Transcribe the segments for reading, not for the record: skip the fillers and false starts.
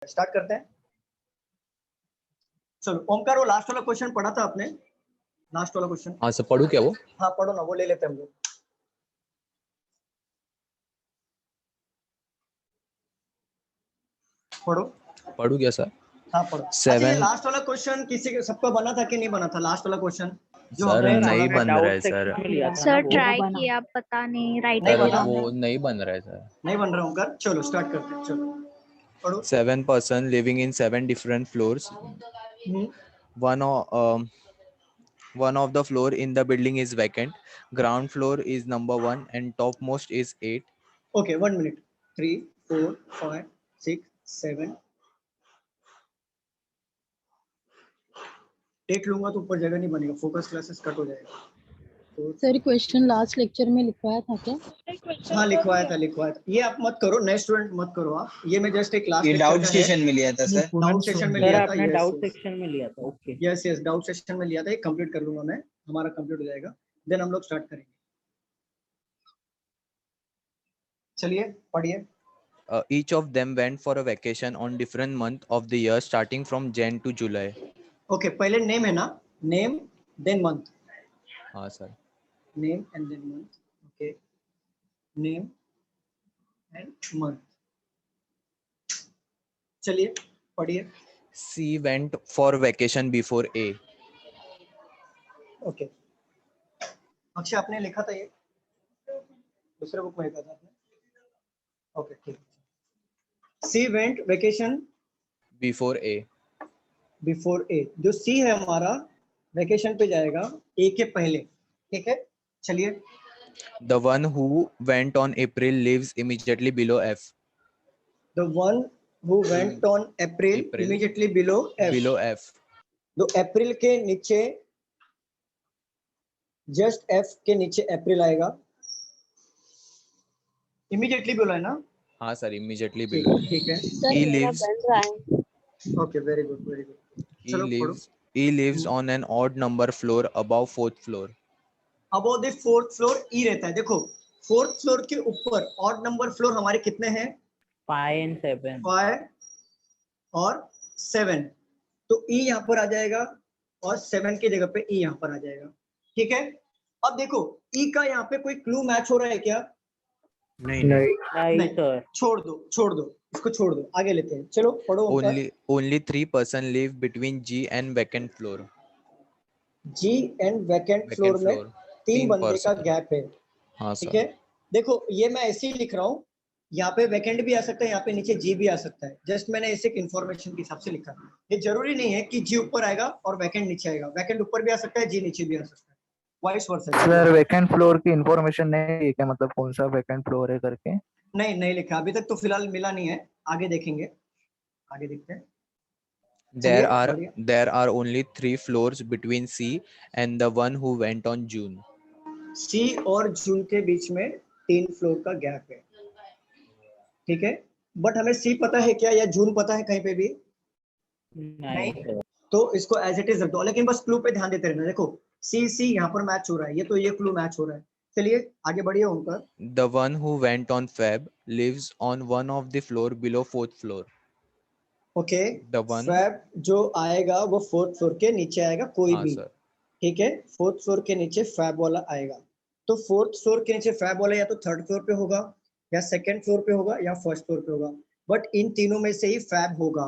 Start करते हैं। चलो ओमकार, वो लास्ट वाला क्वेश्चन पढ़ा था आपने, लास्ट वाला क्वेश्चन। हाँ सर, पढ़ू क्या वो? हाँ पढ़ो ना, वो ले लेते हैं हम लोग। पढ़ू क्या सर? हाँ पढ़ो। अच्छा, ये लास्ट वाला क्वेश्चन किसी के सबका बना था कि नहीं बना था? लास्ट वाला क्वेश्चन जो सर हमने नहीं बन रहा है सर। सर ट्राई किया, पता नहीं राइट नहीं सर बना। वो नहीं बन रहा है सर। नहीं बन रहा ओमकार। चलो स्टार्ट करते हैं, चलो पढ़ो। 7 person living in 7 different floors. One of the floor in the building is vacant. Ground floor is number 1 and topmost is 8. Okay 1 minute. 3 4 5 6 7 take लूंगा तो ऊपर जगह नहीं बनेगा, फोकस क्लासेस कट हो जाएगा। सर क्वेश्चन लास्ट लेक्चर में लिखवाया था क्या? हाँ लिखवाया था। ये आप मत करो, नए स्टूडेंट मत करो आप। ये मैं जस्ट एक लास्ट डाउट सेशन में लिया था सर। डाउट सेशन में लिया था। आपने डाउट सेक्शन में लिया था। ओके यस डाउट सेशन में लिया था। ये कंप्लीट कर लूंगा मैं, हमारा कंप्लीट हो जाएगा, देन हम लोग स्टार्ट करेंगे। चलिए पढ़िए। Each of them went for a vacation on different month of the year starting from Jan to July. Okay पहले नेम है ना, नेम देन मंथ। हाँ सर। Name and then month. Okay name and month. चलिए पढ़िए। C went for vacation before A. Okay Akshay आपने लिखा था ये, दूसरे बुक में लिखा था आपने? ओके ठीक। C went vacation Before A. Before A. जो सी है हमारा वेकेशन पे जाएगा ए के पहले, ठीक है। चलिए। The one who went on April lives immediately below F. The one who went on April immediately below F. Below F. तो अप्रैल के नीचे, जस्ट एफ के नीचे अप्रैल आएगा। इमीडिएटली बिलो है ना? हाँ सर, immediately below. ठीक है। He lives. Okay very good very good. चलो पढ़ो। He lives on an odd number floor above 4th floor. Above the 4th floor E रहता है। देखो 4th फ्लोर के ऊपर ऑड नंबर फ्लोर हमारे कितने हैं? 5 and 7। 5 और 7। तो ई यहाँ पर आ जाएगा और 7 की जगह पे ई यहाँ पर आ जाएगा, ठीक है। अब देखो ई का यहाँ पे कोई क्लू मैच हो रहा है क्या? नहीं सर। छोड़ दो इसको, छोड़ दो, आगे लेते हैं। चलो पढ़ो। Only 3 person live between G and vacant floor. G and vacant floor में 3 बंदे का गैप है। हाँ ठीक सर। है। देखो ये मैं ऐसे ही लिख रहा हूँ, यहाँ पे वैकेंट भी आ सकता है, यहाँ पे नीचे जी भी आ सकता है। जस्ट मैंने ऐसे इन्फॉर्मेशन के हिसाब से लिखा। ये जरूरी नहीं है कि जी ऊपर आएगा और वैकेंट नीचे आएगा। वैकेंट ऊपर भी आ सकता है, जी नीचे भी आ सकता है, vice versa. Sir vacant floor की इंफॉर्मेशन नहीं है क्या? मतलब कौन सा वैकेंट फ्लोर है करके? नहीं लिखा अभी तक तो, फिलहाल मिला नहीं है, आगे देखेंगे, आगे देखते हैं। There are only 3 floors between C and the one who went on June. सी और जून के बीच में 3 फ्लोर का गैप है, ठीक है। बट हमें सी पता है क्या या जून पता है कहीं पे भी? नहीं। तो इसको एज इट इज रख दो, लेकिन बस क्लू पे ध्यान देते रहना। देखो सी यहाँ पर मैच हो रहा है, ये तो ये क्लू मैच हो रहा है। चलिए आगे बढ़िए Omkar. The one who went on Feb lives on one of the floor below 4th floor. Okay The one. फैब जो आएगा वो 4th फ्लोर के नीचे आएगा, कोई भी, ठीक है। 4th फ्लोर के नीचे फैब वाला आएगा। तो 4th फ्लोर के नीचे फैब वाला या तो 3rd फ्लोर पे होगा, या 2nd फ्लोर पे होगा, या 1st फ्लोर पे होगा। बट इन तीनों में से ही फैब होगा।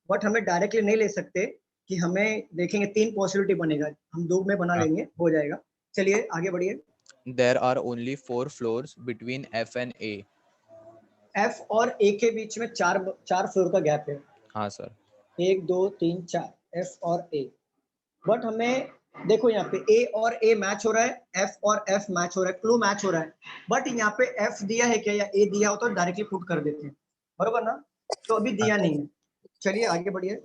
बट हमें डायरेक्टली नहीं ले सकते कि हमें देखेंगे 3 पॉसिबिलिटी बनेगा, हम 2 में बना लेंगे, हो जाएगा। चलिए आगे बढ़िए। There are only 4 floors between F and A. F और A के बीच में 4 फ्लोर का गैप है। हाँ सर। 1 2 3 4 F और A। बट हमें देखो यहाँ पे A और A मैच हो रहा है, F और F मैच हो रहा है, क्लू मैच हो रहा है। बट यहाँ पे F दिया है क्या या A दिया हो तो डायरेक्टली पुट कर देते हैं, बरोबर ना? तो अभी दिया नहीं है। चलिए आगे बढ़िए।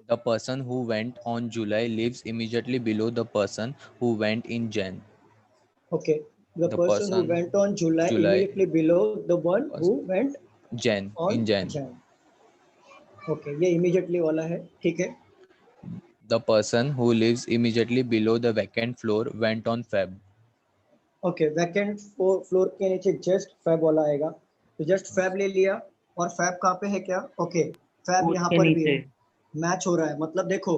The person who went on July lives immediately below the person who went in Jan. Okay, the person who went on July immediately below the one who went Jan in Jan. Okay, ये immediately वाला है, ठीक है। The person who lives immediately below the vacant floor went on Feb. Okay, vacant floor के नीचे just fab वाला आएगा, तो जस्ट फैब ले लिया। और फैब कहाँ पे है क्या? ओके फैब Fourth यहाँ के पर भी नीचे है, मैच हो रहा है। मतलब देखो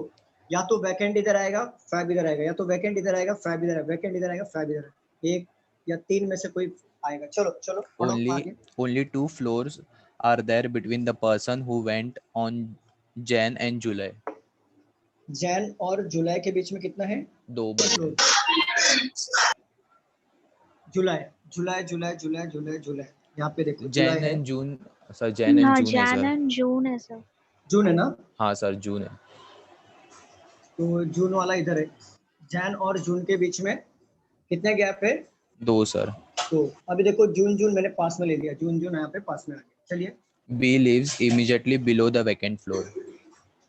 या तो वैकेंट इधर आएगा फैब इधर आएगा, या तो वैकेंट इधर आएगा फैब इधर आएगा, वैकेंट इधर आएगा फैब इधर आएगा, एक या तीन में से कोई आएगा। चलो चलो पढ़ो आगे। only 2 floors are there between the person who went on Jan and July. Jain और जुलाई के बीच में कितना है? 2 बंदे। जुलाई जुलाई जुलाई जुलाई जुलाई जुलाई, यहाँ पे देखो जुलाई Jan है, and June sir, Jan and हाँ June है जैन सर। एंड जून है सर। जून है ना, हाँ सर जून है। तो जून वाला इधर है। जैन और जून के बीच में कितने गैप है? 2 सर। तो अभी देखो जून जून मैंने पास में ले लिया, जून जून यहाँ पे पास में आ गया। चलिए B lives immediately below the vacant floor.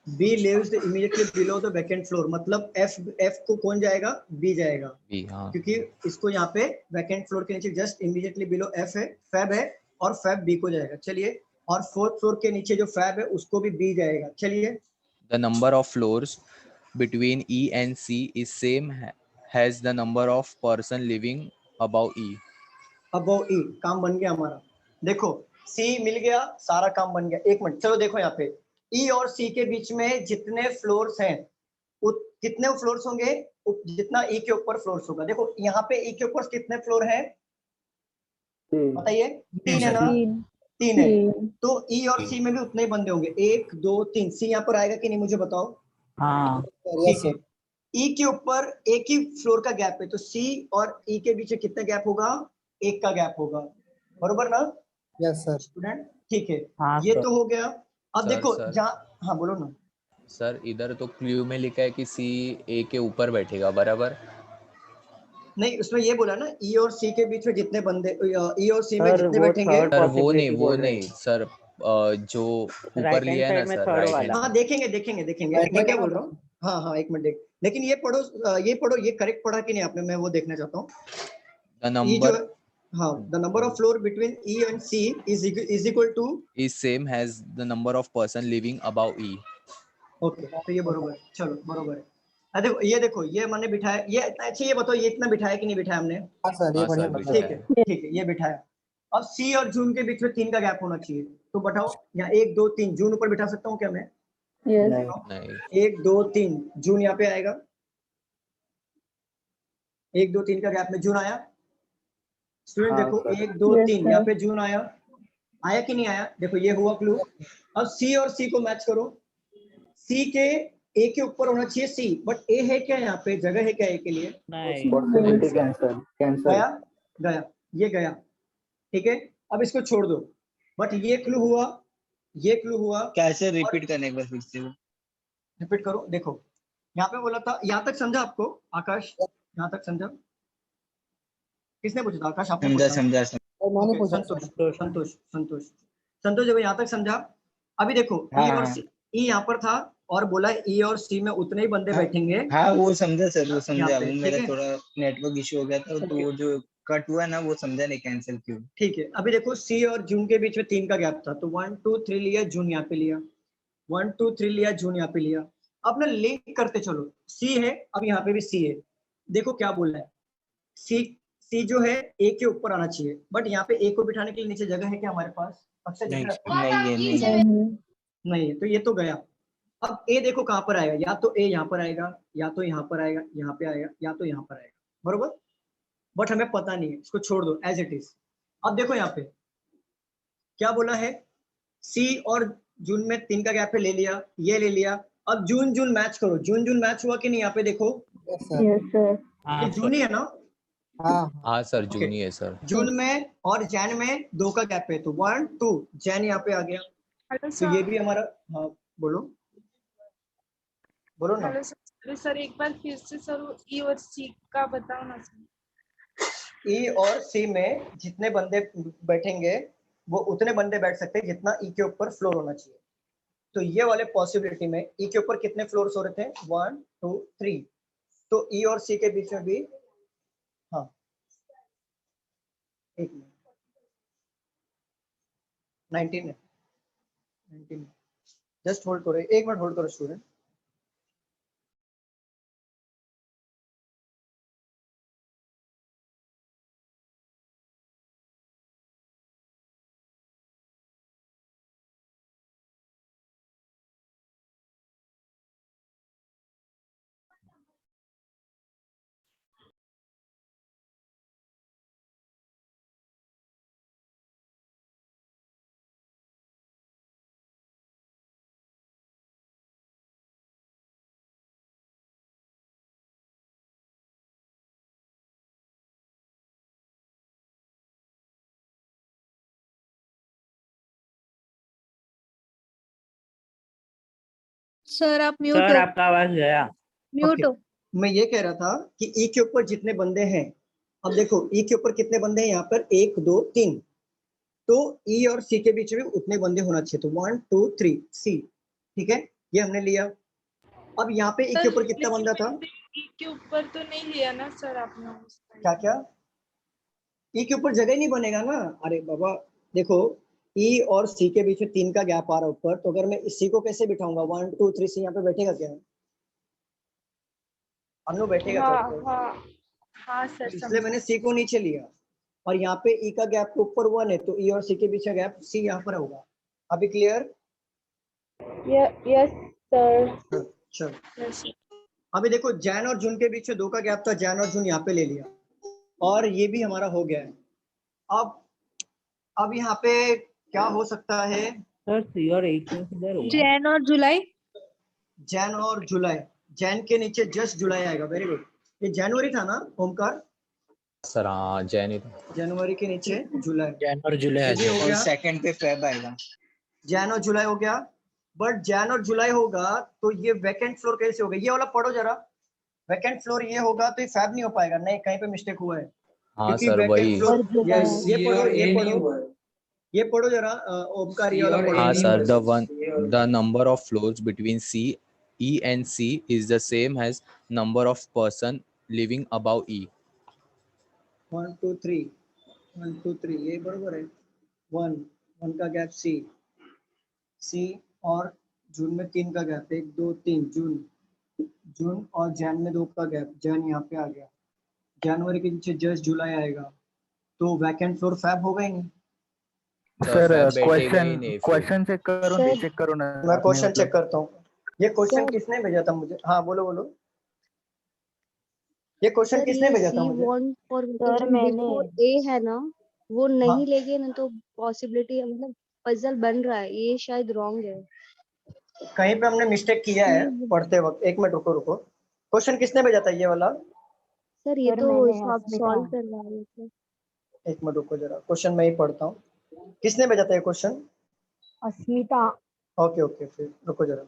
B lives immediately below the vacant floor, मतलब एफ को कौन जाएगा? बी जाएगा, B, हाँ क्योंकि इसको यहाँ पे वैकेंट फ्लोर के नीचे जस्ट इमीडिएटली बिलो एफ है, फैब है, और फैब बी को जाएगा। चलिए, और फोर्थ फ्लोर के नीचे जो फैब है उसको भी बी जाएगा। चलिए, The number of floors between E and C is same has the number of person living above E. Above E, काम बन गया हमारा। देखो सी मिल गया, सारा काम बन गया। एक मिनट, चलो देखो यहाँ पे ई और सी के बीच में जितने फ्लोर्स हैं कितने फ्लोर्स होंगे? जितना ई के ऊपर फ्लोर्स होगा। देखो यहाँ पे ई के ऊपर कितने फ्लोर है बताइए? 3 है ना, 3 है। तो ई और सी में भी उतने ही बंदे होंगे, 1 2 3। सी यहाँ पर आएगा कि नहीं मुझे बताओ? हाँ ठीक है, ई के ऊपर एक ही फ्लोर का गैप है, तो सी और ई के बीच कितना गैप होगा? 1 का गैप होगा, बरोबर ना? Yes sir. स्टूडेंट ठीक है, हाँ ये सर। तो हो गया। अब सर, देखो सर। जहाँ, हाँ बोलो ना सर इधर तो क्ल्यू में लिखा है कि C A के ऊपर बैठेगा, बराबर? नहीं, उसमें ये बोला ना ई और सी के बीच में जितने बंदे, ई और सी में सर जितने वो बैठेंगे। थर्ड सर वो नहीं, पॉसिबिलिटी वो बोल रहे नहीं सर, जो ऊपर राइट हैंड लिया है ना साइड में सर, थर्ड राइट वाला। हैंड। हाँ देखेंगे देखेंगे देखेंगे, मैं क्या बोल रहा हूँ। हाँ हाँ एक मिनट देख, लेकिन ये पढ़ो, ये करेक्ट पढ़ा कि नहीं आपने, मैं वो देखना चाहता हूँ। The ई जो, number हाँ, the number of floor between E and C is equal to, is same as the number of person living above E. Okay, तो ये बरोबर है। चलो बरोबर है। देखो ये मैंने बिठाया, ये अच्छा ये बताओ ये इतना बिठाया कि नहीं बिठाया हमने? हाँ सर, ये हाँ बढ़िया सर, बता ठीक रहे है हैं। ठीक है, ये बिठाया। अब सी और जून के बीच में 3 का गैप होना चाहिए, तो बताओ यहाँ 1 2 3 जून ऊपर बिठा सकता हूँ क्या मैं? नहीं 1 2 3 जून यहाँ पे आएगा, 1 2 3 का गैप में जून आया। स्टूडेंट हाँ देखो सर। 1 2 3 यहाँ पे जून आया, आया कि नहीं आया? देखो ये हुआ क्लू। अब सी और सी को मैच करो, सी के ए के ऊपर होना चाहिए सी, बट ए है क्या यहाँ पे? जगह है क्या ए के लिए? नहीं पॉसिबिलिटी कैंसल कैंसल। गया गया, ये गया। ठीक है, अब इसको छोड़ दो, बट ये क्लू हुआ, ये क्लू हुआ। कैसे रिपीट करने एक बार फिर से? रिपीट करो। देखो यहाँ पे बोला था, यहाँ तक समझा आपको आकाश? यहाँ तक समझा? किसने पूछा था? आकाश आपने समझा पूछा? समझा और मैंने ओके, पूछा संतोष सर। संतोष संतोष संतोष देखो यहाँ तक समझा। अभी देखो ई और सी, ई यहाँ पर था और बोला ई और सी में उतने ही बंदे बैठेंगे हाँ वो समझा सर, वो यहाँ समझा। पे, वो ठीक मेरा है? थोड़ा नेटवर्क इशू हो गया था, तो ओके, वो जो कट हुआ ना वो समझा नहीं कैंसिल क्यों। ठीक है। अभी देखो सी और जून के बीच में 3 का गैप था, तो 1 2 3 लिया, जून यहाँ पे लिया, 1 2 3 लिया, जून यहाँ पे लिया। अब ना लिंक करते चलो, सी है, अब यहाँ पे भी सी है। देखो क्या बोल रहा है, सी सी जो है ए के ऊपर आना चाहिए, बट यहाँ पे ए को बिठाने के लिए नीचे जगह है क्या हमारे पास? अक्सर दिख रहा है आपको? नहीं है, नहीं है। नहीं है, तो ये तो गया। अब ए देखो कहाँ पर आएगा, या तो ए यहाँ पर आएगा, या तो यहाँ पर आएगा, यहाँ पे आएगा, या तो यहाँ पर आएगा, बरोबर? बट हमें पता नहीं है, इसको छोड़ दो एज इट इज। अब देखो यहाँ पे क्या बोला है, सी और जून में 3 का गैप है, ले लिया, ये ले लिया। अब जून जून मैच करो, जून जून मैच हुआ कि नहीं? यहाँ पे देखो यस सर। हाँ ये जून ही है ना? हाँ हाँ सर, ओके, जून ही है सर। जून में और जैन में 2 का गैप है, तो 1 2 जैन यहाँ पे आ गया। हेलो तो ये सर। भी हमारा, हाँ बोलो बोलो ना। हेलो सर, सर एक बार फिर से सर ई और सी का बताओ ना सर। ई और सी में जितने बंदे बैठेंगे वो उतने बंदे बैठ सकते हैं जितना ई के ऊपर फ्लोर होना चाहिए। तो ये वाले पॉसिबिलिटी में ई के ऊपर कितने फ्लोर्स हो रहे थे? 1 2 3। तो ई और सी के बीच में भी, हाँ एक मिनट, 19 है, 19। जस्ट होल्ड करो, 1 मिनट होल्ड करो स्टूडेंट। सर आप म्यूट सर हो, आपका आवाज गया। म्यूट हो। मैं ये कह रहा था कि ई के ऊपर जितने बंदे हैं, अब देखो ई के ऊपर कितने बंदे हैं यहाँ पर, 1 2 3, तो ई और सी के बीच में उतने बंदे होना चाहिए, तो 1 2 3 सी, ठीक है, ये हमने लिया। अब यहाँ पे ई के ऊपर कितना बंदा था, ई के ऊपर तो नहीं लिया ना सर आपने उस क्या क्या, ई के ऊपर जगह ही नहीं बनेगा ना, अरे बाबा देखो ई और सी के बीच में 3 का गैप आ रहा है ऊपर, तो अगर मैं इसी को कैसे बिठाऊंगा, 1 2 3 सी, यहाँ पे बैठेगा क्या, अनु बैठेगा क्या हाँ ऊपर? हाँ हाँ सर, इसलिए मैंने सी को नीचे लिया, और यहाँ पे ई का गैप ऊपर 1 है, तो ई और सी के बीच का गैप सी यहाँ पर होगा। अभी क्लियर? Yes sir. चलो अभी देखो जैन और जून के बीच में 2 का गैप था, जैन और जून यहाँ पे ले लिया, और ये भी हमारा हो गया है। अब यहाँ पे क्या हो सकता है, सर सी और ए किधर होगा? जैन और जुलाई। जैन और जुलाई, जैन के नीचे जस्ट जुलाई आएगा, वेरी गुड। ये जनवरी था ना ओमकार? सर हाँ जैन, जनवरी के नीचे जुलाई, जैन और जुलाई ये हो और गया, सेकंड पे फेब आएगा। जैन और जुलाई हो गया। बट जैन और जुलाई होगा तो ये वैकेंट फ्लोर कैसे होगा, ये वाला पढ़ो जरा, वैकेंट फ्लोर ये होगा तो ये फैब नहीं हो पाएगा, नहीं कहीं पे मिस्टेक हुआ है, हाँ क्योंकि सर वैकेंट वही। फ्लोर, यस ये पढ़ो, ये पढ़ो जरा ओमकार, ये वाला पढ़ो। हाँ sir, the number of floors between E and C is the same as number of person living above E. 1 2 3 1 2 3 ये बरोबर है, 1 का गैप सी और जून में 3 का गैप, 1 2 3 जून और जैन में 2 का गैप, जैन यहाँ पे आ गया, जनवरी के नीचे जस्ट जुलाई आएगा, तो वैकेंट फ्लोर फैब होगा ही नहीं। सर बैठेगा ही नहीं फिर। क्वेश्चन चेक करो ना। मैं आपने क्वेश्चन चेक करता हूँ, ये क्वेश्चन किसने भेजा था मुझे, हाँ बोलो बोलो, ये क्वेश्चन किसने भेजा था मुझे? सर मैंने ए है ना, वो नहीं हाँ। लेंगे ना तो पॉसिबिलिटी मतलब पजल बन रहा है, ये शायद रॉन्ग है। कहीं पे हमने मिस्टेक किया है पढ़ते वक्त, 1 मिनट रुको, क्वेश्चन किसने भेजा था ये वाला? सर ये तो आप सॉल्व करवा रहे थे। 1 मिनट रुको जरा, क्वेश्चन मैं ही पढ़ता हूँ, किसने भेजा था ये क्वेश्चन? अस्मिता। ओके ओके, फिर रुको जरा,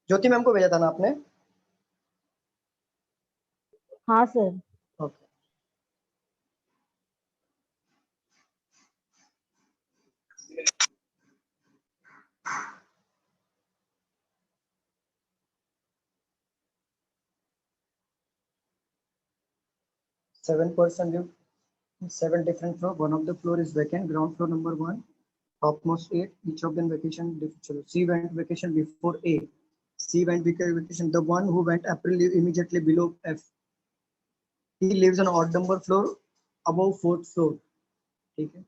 ज्योति मैम को भेजा था ना आपने? हाँ sir. Okay, seven person live 7 different floor, one of the floor is vacant, ground floor number 1, topmost 8, each of them vacation. C went vacation before A, C went vacation, the one who went April live immediately below F, he lives on odd number floor above 4th floor, ठीक है।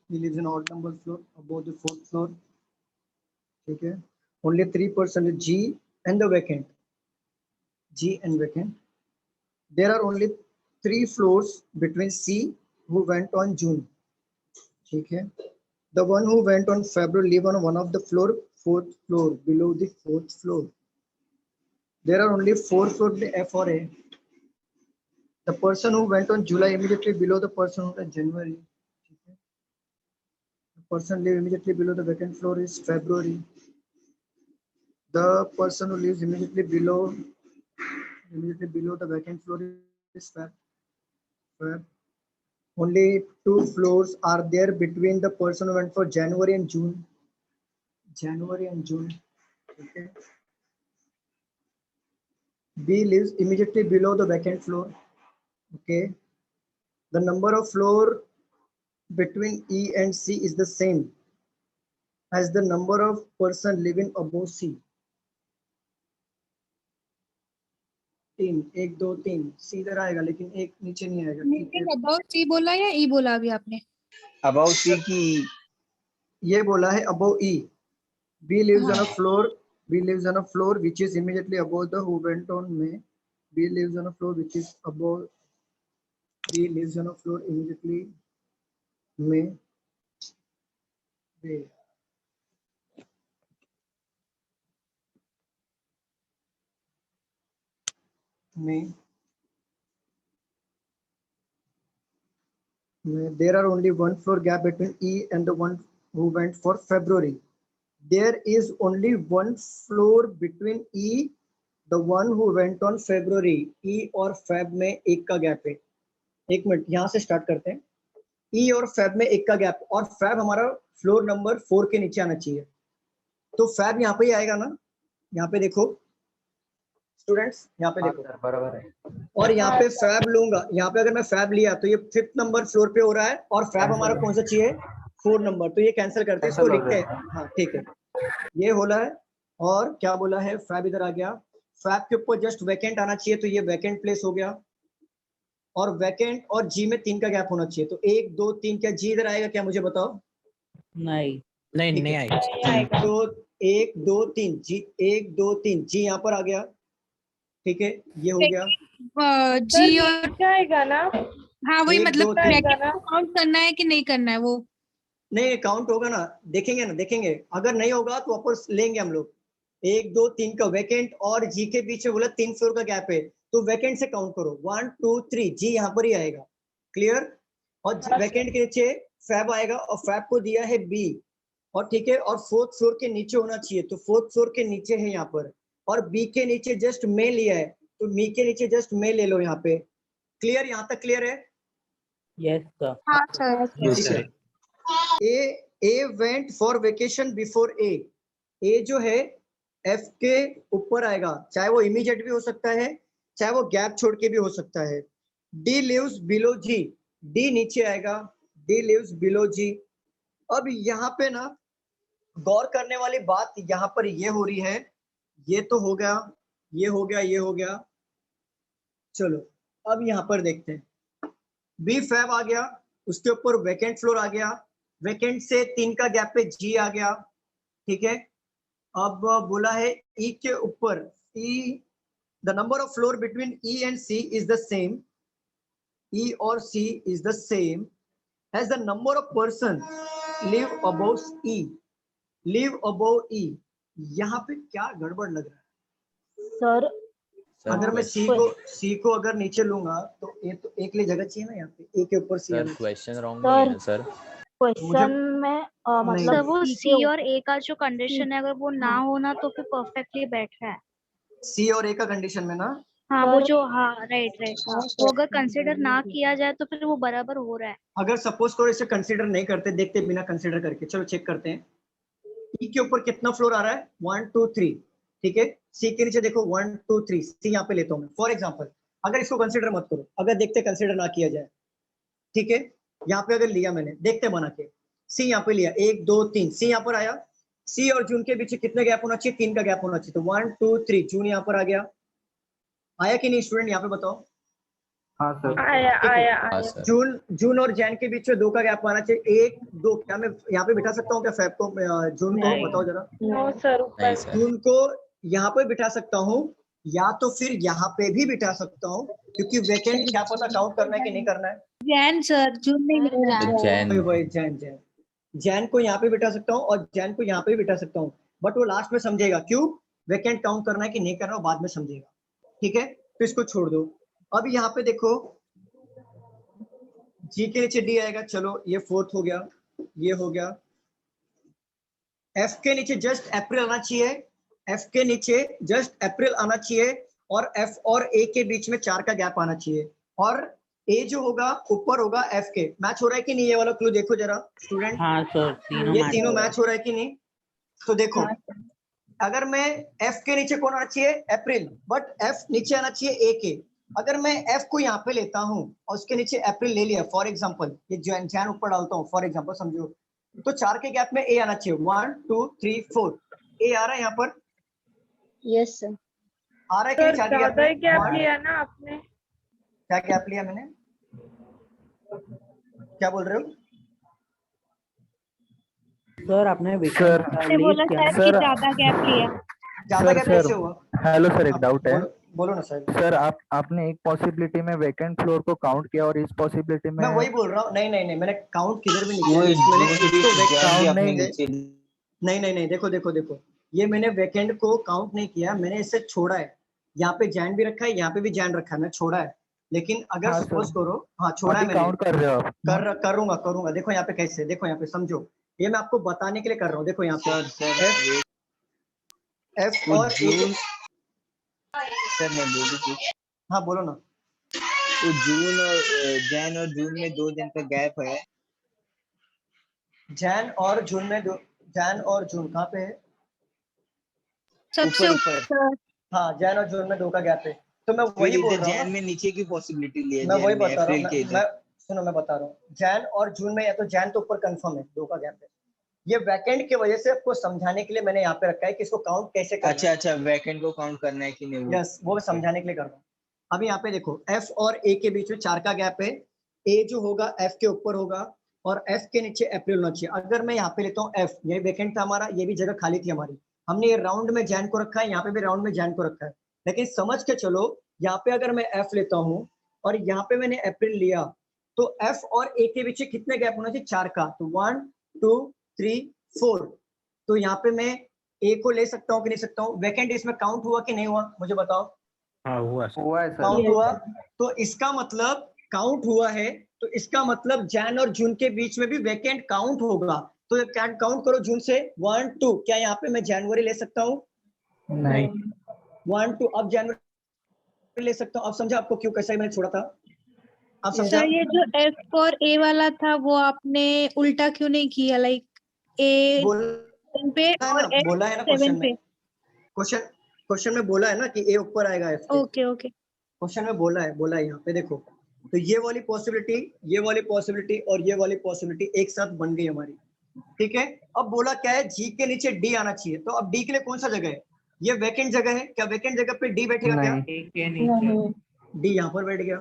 He lives in odd number floor above the 4th floor, ठीक है। Only 3% is G and the vacant, G and vacant. There are only 3 floors between C who went on June, ठीक है। The one who went on February live on one of the floor, 4th floor below the 4th floor. There are only 4 floors F or A. The person who went on July immediately below the person who went January. The person live immediately below the vacant floor is February. The person who lives immediately below the vacant floor is Feb. Only 2 floors are there between the person who went for January and June. Okay. B lives immediately below the vacant floor. Okay. The number of floor between E and C is the same as the number of person living above C. 3, 1 2 3 C इधर आएगा लेकिन एक नीचे नहीं आएगा, ठीक है। About C बोला या ई बोला अभी आपने? अबाउट सी की ये बोला है above E. B lives on a floor. B lives on a floor which is immediately above the who went on May. B lives on a floor which is above. B lives on a floor immediately May. में there are only one floor gap between E and the one who went for February. There is only one floor between E, the one who went on February. E और Feb में एक का gap है। एक minute यहाँ से start करते हैं। E और Feb में एक का गैप, और Feb हमारा फ्लोर नंबर 4 के नीचे आना चाहिए, तो Feb यहाँ पे ही आएगा ना। यहाँ पे देखो स्टूडेंट्स, यहाँ पे देखो बराबर है। और यहाँ पे फैब लूंगा। यहाँ पे अगर मैं फैब लिया तो ये 5th नंबर फ्लोर पे हो रहा है, और फैब हमारा कौन सा चाहिए, 4 नंबर, तो ये कैंसिल करते हैं, इसको लिखते हैं। हाँ ठीक है, ये होला है। और क्या बोला है, फैब इधर आ गया, फैब के ऊपर जस्ट वैकेंट आना चाहिए, तो ये वैकेंट प्लेस हो गया। और वैकेंट और जी में 3 का गैप होना चाहिए, तो 1 2 3, क्या जी इधर आएगा क्या, मुझे बताओ। नहीं नहीं आएगा। तो 1 2 3 जी, 1 2 3 जी यहाँ पर आ गया, ठीक है, ये हो गया। जी और जाएगा ना? हाँ वही 1 मतलब 2 3 ब्रैकेट को काउंट करना है कि नहीं करना है वो? नहीं, काउंट होगा ना, देखेंगे ना, देखेंगे। अगर नहीं होगा तो वापस लेंगे हम लोग। 1 2 3 का वैकेंट और जी के बीच में बोला 3 फ्लोर का गैप है, तो वैकेंट से काउंट करो। 1 2 3 जी यहाँ पर ही आएगा, क्लियर। और वैकेंट के नीचे फैब आएगा, और फैब को दिया है बी, और ठीक है, और 4th फ्लोर के नीचे होना चाहिए, तो 4th फ्लोर के नीचे है यहाँ पर, और बी के नीचे जस्ट मे लिया है, तो मी के नीचे जस्ट मे ले लो यहाँ पे। क्लियर, यहाँ तक क्लियर है? Yes sir. हाँ sir. A went for vacation before A. A जो है एफ के ऊपर आएगा, चाहे वो इमीडिएट भी हो सकता है, चाहे वो गैप छोड़ के भी हो सकता है। डी लिव्स बिलो जी, डी नीचे आएगा, डी लिव्स बिलो जी। अब यहाँ पे ना गौर करने वाली बात यहाँ पर ये हो रही है, ये तो हो गया, ये हो गया, ये हो गया। चलो अब यहाँ पर देखते हैं, बी फैब आ गया, उसके ऊपर वैकेंट फ्लोर आ गया, वैकेंट से 3 का गैप पे जी आ गया, ठीक है। अब बोला है ई के ऊपर, E the number of floor between E and C is the same, E और C is the same as the number of person live above E, live above E. यहाँ पे क्या गड़बड़ लग रहा है सर? अगर मैं सी को अगर नीचे लूंगा तो एक लिए जगह चाहिए ना यहाँ पे, ए के ऊपर सी। सर क्वेश्चन रॉन्ग नहीं है सर। क्वेश्चन में मतलब सर वो सी और ए का जो कंडीशन है, अगर वो ना होना तो फिर परफेक्टली बैठ रहा है। सी और ए का कंडीशन में ना, हाँ वो जो, हाँ राइट, वो अगर कंसिडर ना किया जाए तो फिर वो बराबर हो रहा है। अगर सपोज करो इसे कंसीडर नहीं करते, देखते बिना कंसीडर करके, चलो चेक करते हैं। ई के ऊपर कितना फ्लोर आ रहा है, 1 2 3, ठीक है। सी के नीचे देखो 1 2 3, सी यहाँ पे लेता हूँ मैं फॉर एग्जांपल। अगर इसको कंसीडर मत करो, अगर देखते कंसीडर ना किया जाए, ठीक है। यहाँ पे अगर लिया मैंने, देखते बना के, सी यहाँ पे लिया 1 2 3, सी यहाँ पर आया। सी और जून के बीच कितने गैप होना चाहिए, 3 का गैप होना चाहिए, तो 1 2 3 जून यहाँ पर आ गया। आया कि नहीं स्टूडेंट, यहाँ पे बताओ। हाँ सर। आया। जून और जैन के बीच में 2 का गैप आना चाहिए, 1 2। क्या मैं यहाँ पे बिठा सकता हूँ क्या फैब को, जून को बताओ जरा। नो सर, जून को यहाँ पे बिठा सकता हूँ, या तो फिर यहाँ पे भी बिठा सकता हूँ, क्योंकि वैकेंट क्या पता काउंट करना है कि नहीं करना है। जैन सर, जून नहीं मिल रहा। जैन को यहाँ पे बिठा सकता हूँ, और जैन को यहाँ पे भी बिठा सकता हूँ, बट वो लास्ट में समझेगा क्यों वैकेंट काउंट करना है कि नहीं करना, बाद में समझेगा, ठीक है। तो इसको छोड़ दो। अब यहाँ पे देखो, जी के नीचे डी आएगा, चलो ये 4th हो गया, ये हो गया। एफ के नीचे जस्ट अप्रैल आना चाहिए, एफ के नीचे जस्ट अप्रैल आना चाहिए, और एफ और ए के बीच में 4 का गैप आना चाहिए, और ए जो होगा ऊपर होगा एफ के। मैच हो रहा है कि नहीं, ये वाला क्लू देखो जरा स्टूडेंट। हाँ सर, ये तीनों मैच हो रहा है कि नहीं, तो देखो अगर मैं एफ के नीचे कौन आना चाहिए, अप्रैल, बट एफ नीचे आना चाहिए ए के। अगर मैं एफ को यहाँ पे लेता हूँ और उसके नीचे अप्रैल ले लिया फॉर एग्जांपल, ये जैन ऊपर डालता हूँ फॉर एग्जांपल, समझो, तो 4 के गैप में ए आना चाहिए, 1 2 3 4। ए आ रहा है यहाँ पर? Yes sir. आ रहा है कि 4 के गैप में? गैप लिया ना आपने। क्या गैप लिया मैंने, क्या बोल रहे हो सर? आपने सर बोला सर कि ज्यादा गैप लिया। ज्यादा गैप कैसे हुआ? हेलो सर, एक डाउट है। बोलो ना सर। सर आपने एक पॉसिबिलिटी में वैकेंट फ्लोर को काउंट किया, और इस पॉसिबिलिटी में मैं वही बोल रहा हूँ। नहीं, मैंने काउंट किधर भी नहीं वो किया, मैंने इसको काउंट नहीं, देखो, ये मैंने वैकेंट को काउंट नहीं किया, मैंने इसे छोड़ा है। यहाँ पे जैन भी रखा है, यहाँ पे भी जैन रखा है, मैं छोड़ा है। लेकिन अगर हाँ, सपोज सर। करो, हाँ छोड़ा है अभी मैंने, काउंट कर रहे हो आप? करूंगा। देखो यहाँ पे कैसे, देखो यहाँ पे समझो, ये मैं आपको बताने के लिए कर रहा हूँ। देखो यहाँ पे एफ और जून, सर मैं बोलूं कुछ? हाँ बोलो ना। तो जून और जैन और जून में 2 दिन का गैप है। जैन और जून कहाँ पे है? सबसे ऊपर। ऊपर। हाँ जैन और जून में 2 का गैप है, तो मैं वही बोल रहा हूँ जैन ना। में नीचे की पॉसिबिलिटी ली है, मैं वही जैन में बता रहा हूँ, अप्रैल के मैं इधर। सुनो मैं बता रहा हूँ, जैन और जून में या तो जैन तो ऊपर कंफर्म है, 2 का गैप है। ये वैकेंट की वजह से आपको समझाने के लिए मैंने यहाँ पे रखा है कि इसको काउंट कैसे करना है। अच्छा, वैकेंट को काउंट करना है कि नहीं वो? यस, वो समझाने के लिए कर रहा हूँ। अभी यहाँ पे देखो एफ और ए के बीच में 4 का गैप है, ए जो होगा एफ के ऊपर होगा और एफ के नीचे अप्रैल होना चाहिए। अगर मैं यहाँ पे लेता हूँ एफ, ये वैकेंट था हमारा, ये भी जगह खाली थी हमारी, हमने ये राउंड में जैन को रखा है, यहाँ पे भी राउंड में जैन को रखा है। लेकिन समझ के चलो, यहाँ पे अगर मैं एफ लेता हूँ और यहाँ पे मैंने अप्रैल लिया, तो एफ और ए के बीच कितने गैप होना चाहिए? 4 का। तो 1 2 3 4। तो यहाँ पे मैं ए को ले सकता हूँ कि नहीं सकता हूँ? वैकेंट इसमें काउंट हुआ कि नहीं हुआ, मुझे बताओ। हाँ हुआ है सर। काउंट हुआ, तो इसका मतलब काउंट हुआ है, तो इसका मतलब जैन और जून के बीच में भी वैकेंट काउंट होगा। तो काउंट करो जून से 1 2। क्या यहाँ पे मैं जनवरी ले सकता हूँ? नहीं। 1 2 अब जनवरी ले सकता हूँ। अब समझा आपको क्यों कैसा मैंने छोड़ा था? अब समझा? सर ये जो एफ और ए वाला था वो आपने उल्टा क्यों नहीं किया, लाइक ए पे और एफ बोला है ना 7 पे? क्वेश्चन में बोला है ना कि ए ऊपर आएगा एफ के। ओके। क्वेश्चन में बोला है यहाँ पे देखो। तो ये वाली पॉसिबिलिटी, ये वाली पॉसिबिलिटी और ये वाली पॉसिबिलिटी एक साथ बन गई हमारी, ठीक है। अब बोला क्या है, जी के नीचे डी आना चाहिए। तो अब डी के लिए कौन सा जगह है? ये वैकेंट जगह है। क्या वैकेंट जगह पे डी बैठेगा? क्या डी यहाँ पर बैठ गया,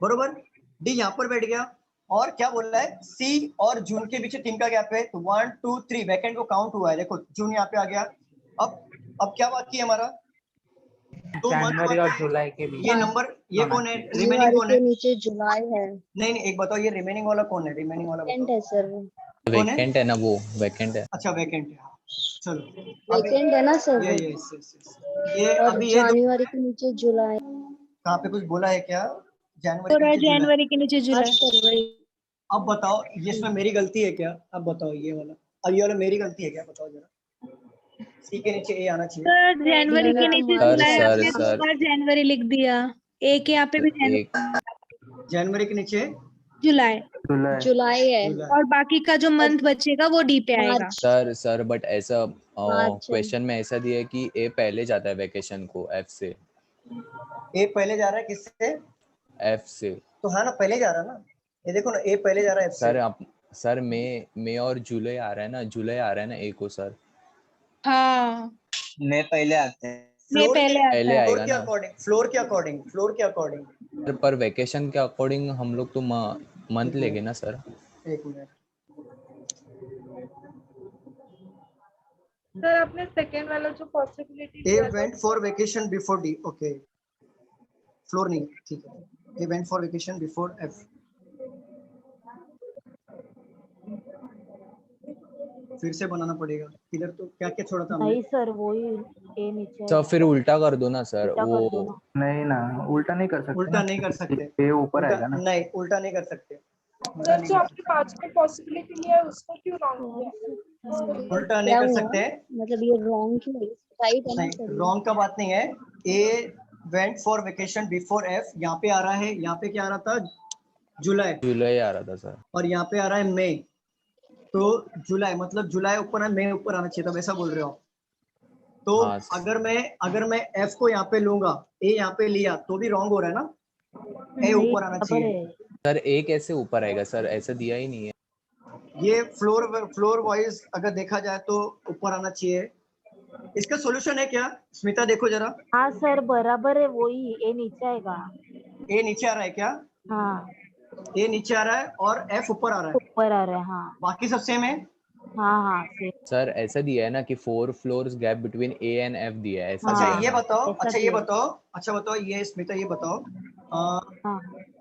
बरोबर, डी यहाँ पर बैठ गया। और क्या बोल रहा है, सी और जून के बीच 3 का गैप है, तो 1 2 3 वैकेंट को काउंट हुआ है। देखो जून यहाँ पे आ गया। अब क्या बाकी है हमारा? 2 जनवरी और जुलाई के बीच। ये नंबर, ये कौन है? जनवरी रिमेनिंग कौन है? के नीचे जुलाई है। नहीं एक बताओ, ये रिमेनिंग वाला कौन है? रिमेनिंग वाला वैकेंट है सर, वो कौन है? वैकेंट है ना, वो वैकेंट है। अच्छा वैकेंट है, चलो वैकेंट है ना सर वो। ये और अभी ये जनवरी के नीचे जुलाई। कहाँ पे कुछ बोला है क्या? जनवरी के नीचे जुलाई। जनवरी के नीचे हाँ जुलाई। सर वही। अब बताओ ये इसमें मेरी गलती है क्या? अब बताओ ये वाला, अब ये वाला मेरी गलती है क्या? बताओ जरा। सी के नीचे ए आना चाहिए। सर जनवरी के नीचे जुलाई, आपने सर। 2 बार जनवरी लिख दिया। एक यहाँ पे भी जनवरी के नीचे जुलाई जुलाई है। और बाकी का जो मंथ बचेगा वो डी पे आएगा। सर बट ऐसा क्वेश्चन में ऐसा दिया है कि ए पहले जाता है वैकेशन को एफ से। ए पहले जा रहा है किससे? एफ से। तो हाँ ना, पहले जा रहा है ना, ये देखो ना, ए पहले जा रहा है एफ से। सर मई और जुलाई आ रहा है ना, जुलाई आ रहा है ना ए को सर। हाँ मैं पहले आते हैं। मैं पहले आएगा ना। फ्लोर के अकॉर्डिंग पर वैकेशन के अकॉर्डिंग हम लोग तो मंथ लेंगे ना सर। एक मिनट सर आपने सेकंड वाला जो possibility A went for vacation before D. Okay floor नहीं, ठीक है। A went for vacation before F. फिर से बनाना पड़ेगा। इधर तो क्या क्या छोड़ा था हमने? नहीं सर वही ए नीचे। तो फिर उल्टा कर दो ना सर। वो नहीं ना, उल्टा नहीं कर सकते। उल्टा नहीं कर सकते। ए ऊपर आएगा ना। नहीं उल्टा नहीं कर सकते। सर जो आपने 5 में पॉसिबिलिटी लिया है उसको क्यों रॉन्ग किया? उल्टा नहीं कर सकते। मतलब ये रॉन्ग क्यों है? राइट है ना सर? रॉन्ग का बात नहीं है। A went for vacation before F, यहाँ पे आ रहा है, यहाँ पे क्या आ रहा था? जुलाई आ रहा था सर। और यहाँ पे आ रहा है मई। तो जुलाई मतलब जुलाई ऊपर है, मई ऊपर आना चाहिए था, वैसा बोल रहे हो। तो हाँ, अगर मैं एफ को यहाँ पे लूंगा, ए यहाँ पे लिया, तो भी रॉन्ग हो रहा है ना। ए ऊपर आना चाहिए सर। ए कैसे ऊपर आएगा सर? ऐसा दिया ही नहीं है। ये फ्लोर वाइज अगर देखा जाए तो ऊपर आना चाहिए। इसका सॉल्यूशन है क्या स्मिता? देखो जरा। हाँ सर बराबर है, वही ए नीचे आएगा। ए नीचे आ रहा है क्या? हाँ ए नीचे आ रहा है और एफ ऊपर आ रहा है। ऊपर आ रहा है। हाँ बाकी सब सेम है। हाँ सर ऐसा दिया है ना कि 4 floors gap between A and F दिया है ऐसा। अच्छा ये बताओ, ये स्मिता ये बताओ,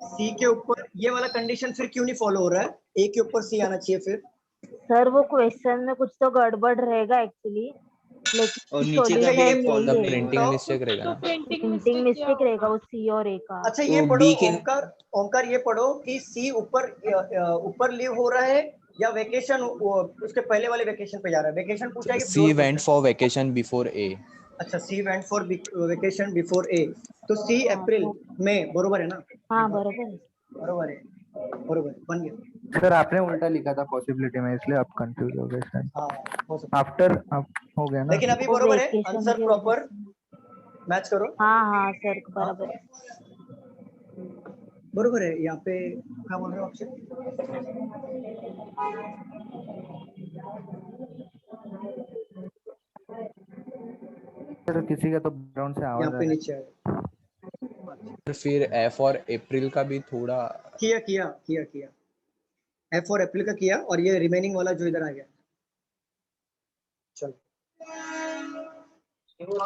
सी के ऊपर ये वाला कंडीशन फिर क्यों नहीं फॉलो हो रहा है? ए के ऊपर सी आना चाहिए फिर। सर वो क्वेश्चन में कुछ तो गड़बड़ रहेगा एक्चुअली। और लेकिन नीचे का भी ये एक बोल द कॉलम दो। प्रिंटिंग तो मिस्टेक रहेगा तो ना। प्रिंटिंग प्रिंटिंग मिस्टेक क्या मिस्टेक रहेगा होगा? वो सी और ए का। अच्छा तो ये पढ़ो B के ओमकार, ओमकार ये पढ़ो कि सी ऊपर ऊपर लीव हो रहा है या वेकेशन उसके पहले वाले वेकेशन पे जा रहा है। वेकेशन पूछा है कि सी फ्लोर वेंट पूछा है? फॉर वेकेशन बिफोर ए। अच्छा she went for vacation before ए, तो सी अप्रैल में बरोबर है ना? हाँ बरोबर है। बरोबर है, बरोबर है, बन गया। सर आपने उल्टा लिखा था पॉसिबिलिटी में, इसलिए आप कंफ्यूज हो गए सर। हाँ हो सकता है। आफ्टर हो गया ना। लेकिन अभी वो बरोबर है, वेकेशन आंसर की वजह प्रॉपर से। मैच करो। हाँ हाँ सर बराबर है। बरोबर है। यहाँ पे क्या बोल रहे हो ऑप्शन? सर किसी का तो बैकग्राउंड से आवाज यहाँ आ पे रहा है। नीचे आएगा। फिर एफ और अप्रैल का भी थोड़ा किया किया किया किया, एफ और अप्रैल का किया, और ये रिमेनिंग वाला जो इधर आ गया। चलो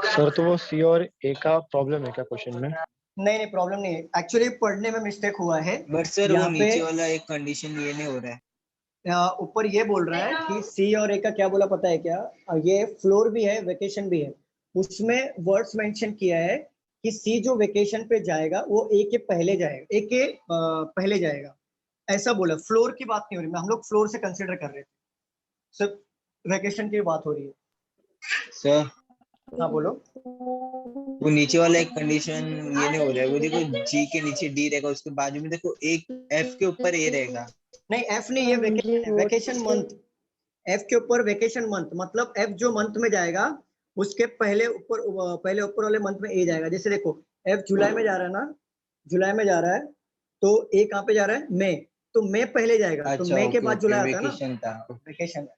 सर तो वो सी और ए का प्रॉब्लम है क्या क्वेश्चन में? नहीं नहीं प्रॉब्लम नहीं है, एक्चुअली पढ़ने में मिस्टेक हुआ है। बट सर वो यहाँ पे नीचे वाला एक कंडीशन ये नहीं हो रहा है। ऊपर ये बोल रहा है कि सी और ए का क्या बोला पता है क्या? ये फ्लोर भी है, वेकेशन भी है। उसमें वर्ड्स मेंशन किया है कि सी जो वेकेशन पे जाएगा वो ए के पहले जाएगा, ए के पहले जाएगा, ऐसा बोला। फ्लोर की बात नहीं हो रही, हम लोग फ्लोर से कंसिडर कर रहे थे, सिर्फ वेकेशन की बात हो रही है। सर हाँ बोलो। वो नीचे वाला एक कंडीशन ये नहीं हो रहा है। वो देखो जी के नीचे डी रहेगा, उसके बाजू में देखो एक एफ के ऊपर ए रहेगा। नहीं एफ नहीं, ये वेकेशन है, वेकेशन मंथ। एफ के ऊपर वेकेशन मंथ, मतलब एफ जो मंथ में जाएगा उसके पहले ऊपर वाले मंथ में ए जाएगा। जैसे देखो एफ जुलाई में जा रहा है ना, जुलाई में जा रहा है, तो ए कहाँ पे जा रहा है? मई, तो मई पहले जाएगा। तो अच्छा मई के ओके बाद ओके, जुलाई आता है ना, वेकेशन था। वेकेशन है।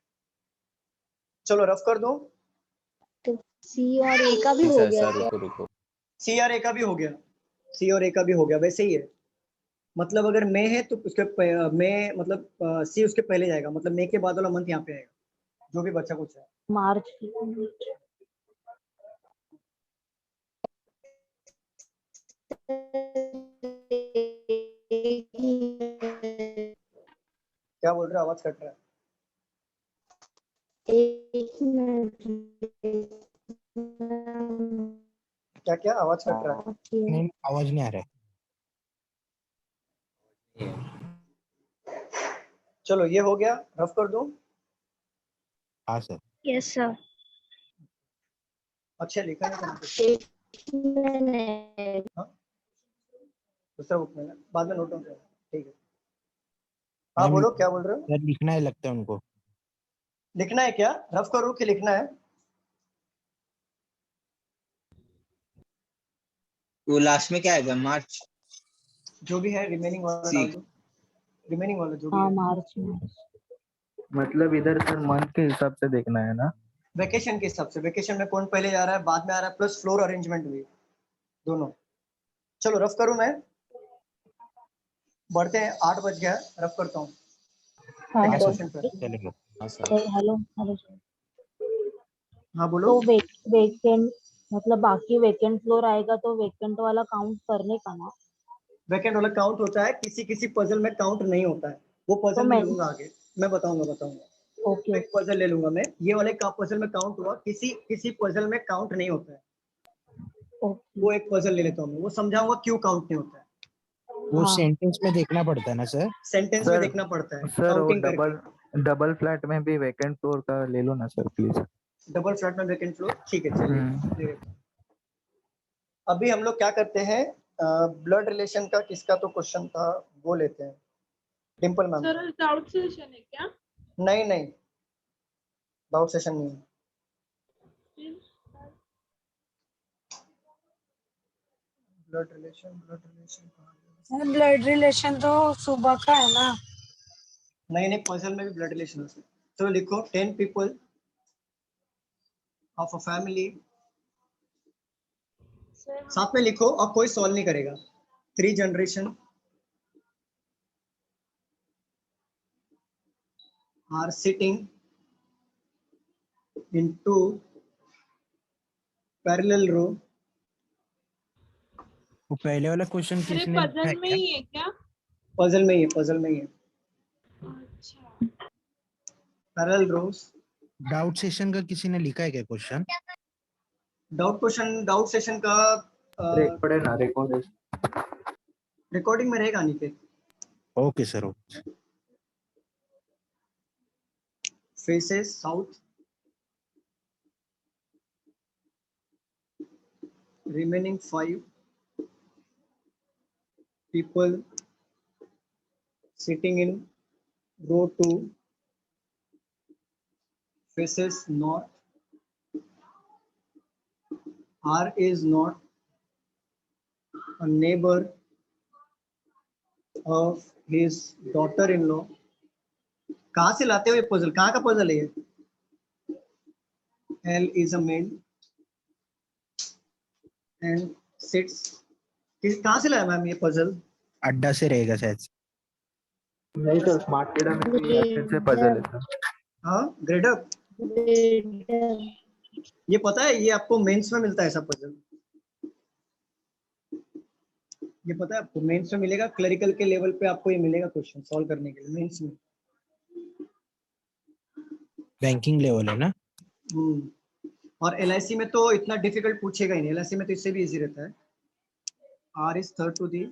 चलो रफ कर दो। तो सी और ए का भी हो सर गया सर क्या? रुको। सी और ए का भी हो गया, सी और ए का भी हो गया, वैसे ही है। मतलब अगर मई है तो उसके मई मतलब सी उसके पहले जाएगा, मतलब मई के बाद वाला मंथ यहाँ पे आएगा, जो भी बच्चा कुछ है। मार्च। क्या बोल रहे हो? आवाज कट रहा है। एक मिनट। क्या क्या आवाज कट रहा है? नहीं आवाज नहीं आ रहा है। चलो ये हो गया, रफ कर दो। हाँ सर। Yes sir. अच्छा लिखा है दूसरा बुक में बाद में नोट डाउन करना, ठीक है। हाँ बोलो क्या बोल रहे हो? सर लिखना है लगता है उनको। लिखना है क्या? रफ करो कि लिखना है? वो लास्ट में क्या आएगा? मार्च जो भी है रिमेनिंग वाला डाल दो, रिमेनिंग वाला जो भी हाँ है। मार्च में। मतलब इधर सर मंथ के हिसाब से देखना है ना। वेकेशन के हिसाब से, वेकेशन में कौन पहले जा रहा है, बाद में आ रहा है, प्लस फ्लोर अरेंजमेंट भी, दोनों। चलो रफ करूं मैं, बढ़ते हैं, 8 बज गया, रफ करता हूँ। हाँ हाँ क्वेश्चन सर पर। चलेगा। हाँ सर। Hello hello. हाँ बोलो। तो वेकेंट मतलब बाकी वेकेंट फ्लोर आएगा तो वेकेंट वाला काउंट करने का ना? वेकेंट वाला काउंट होता है, किसी किसी पजल में काउंट नहीं होता है, वो तो पजल में मैं लूंगा आगे, मैं बताऊंगा। ओके एक पजल ले लूंगा मैं, ये वाले का पजल में काउंट हुआ, किसी किसी पजल में काउंट नहीं होता है, ओके। वो एक पजल ले लेता हूँ मैं, वो समझाऊंगा क्यों काउंट नहीं होता है। वो हाँ। सेंटेंस में देखना पड़ता है ना सर? सेंटेंस में सर देखना पड़ता है सर वो काउंटिंग करके। डबल फ्लैट में भी वैकेंट फ्लोर का ले लो ना सर प्लीज। डबल फ्लैट में वेकेंट फ्लोर, ठीक है चलिए। अभी हम लोग क्या करते हैं, ब्लड रिलेशन का किसका तो क्वेश्चन था, वो लेते हैं। Dimple ma'am. Sir doubt session है क्या? नहीं नहीं डाउट सेशन नहीं है। ब्लड रिलेशन ब्लड रिलेशन तो सुबह का है ना? नहीं पजल में भी ब्लड रिलेशन हो सकता है। तो लिखो 10 पीपल ऑफ अ फैमिली, साथ में लिखो और कोई सॉल्व नहीं करेगा। 3 generation are sitting into parallel row। वो पहले वाला क्वेश्चन अरे किसने लिखा पजल है में क्या? ही है क्या? पजल में ही है, पजल में ही है। अच्छा। पैरेलल रोज डाउट सेशन का किसी ने लिखा है क्या क्वेश्चन? डाउट सेशन का रिकॉर्ड है ना, रिकॉर्ड है। रिकॉर्डिंग में रहेगा Aniket. Okay sir, okay. Faces south, remaining 5 people sitting in row 2 faces north. R is not a neighbor of his daughter-in-law. कहाँ से लाते हो ये पजल? कहाँ का पजल है ये? L is a male and sits. कहाँ से लाया मैम ये पजल? अड्डा से रहेगा शायद। नहीं सर, स्मार्ट टेडा में से पजल है सर। हाँ, ग्रेडअप। ये पता है, ये आपको मेंस में मिलता है ऐसा पजल। ये पता है आपको, मेंस में मिलेगा, क्लरिकल के लेवल पे आपको ये मिलेगा क्वेश्चन सॉल्व करने के लिए मेंस में। बैंकिंग लेवल है ना। और LIC में तो इतना डिफिकल्ट पूछेगा ही नहीं, LIC में तो इससे भी इजी रहता है। R is third to the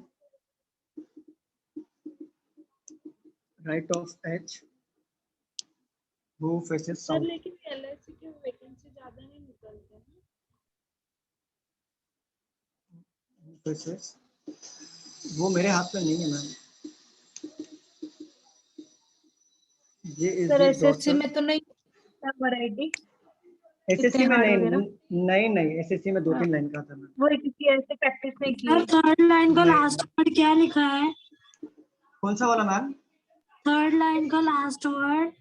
right of H who faces sir south. लेकिन LIC की वैकेंसी ज्यादा नहीं निकलते हैं। Faces, वो मेरे हाथ में नहीं है मैम। ये is sir the SSC daughter. में तो नहीं वैरायटी। SSC में नहीं, SSC में 2-3 लाइन का था मैम। वो किसी ऐसे प्रैक्टिस नहीं की। सर थर्ड लाइन का लास्ट वर्ड क्या लिखा है? कौन सा वाला मैम? थर्ड लाइन का लास्ट वर्ड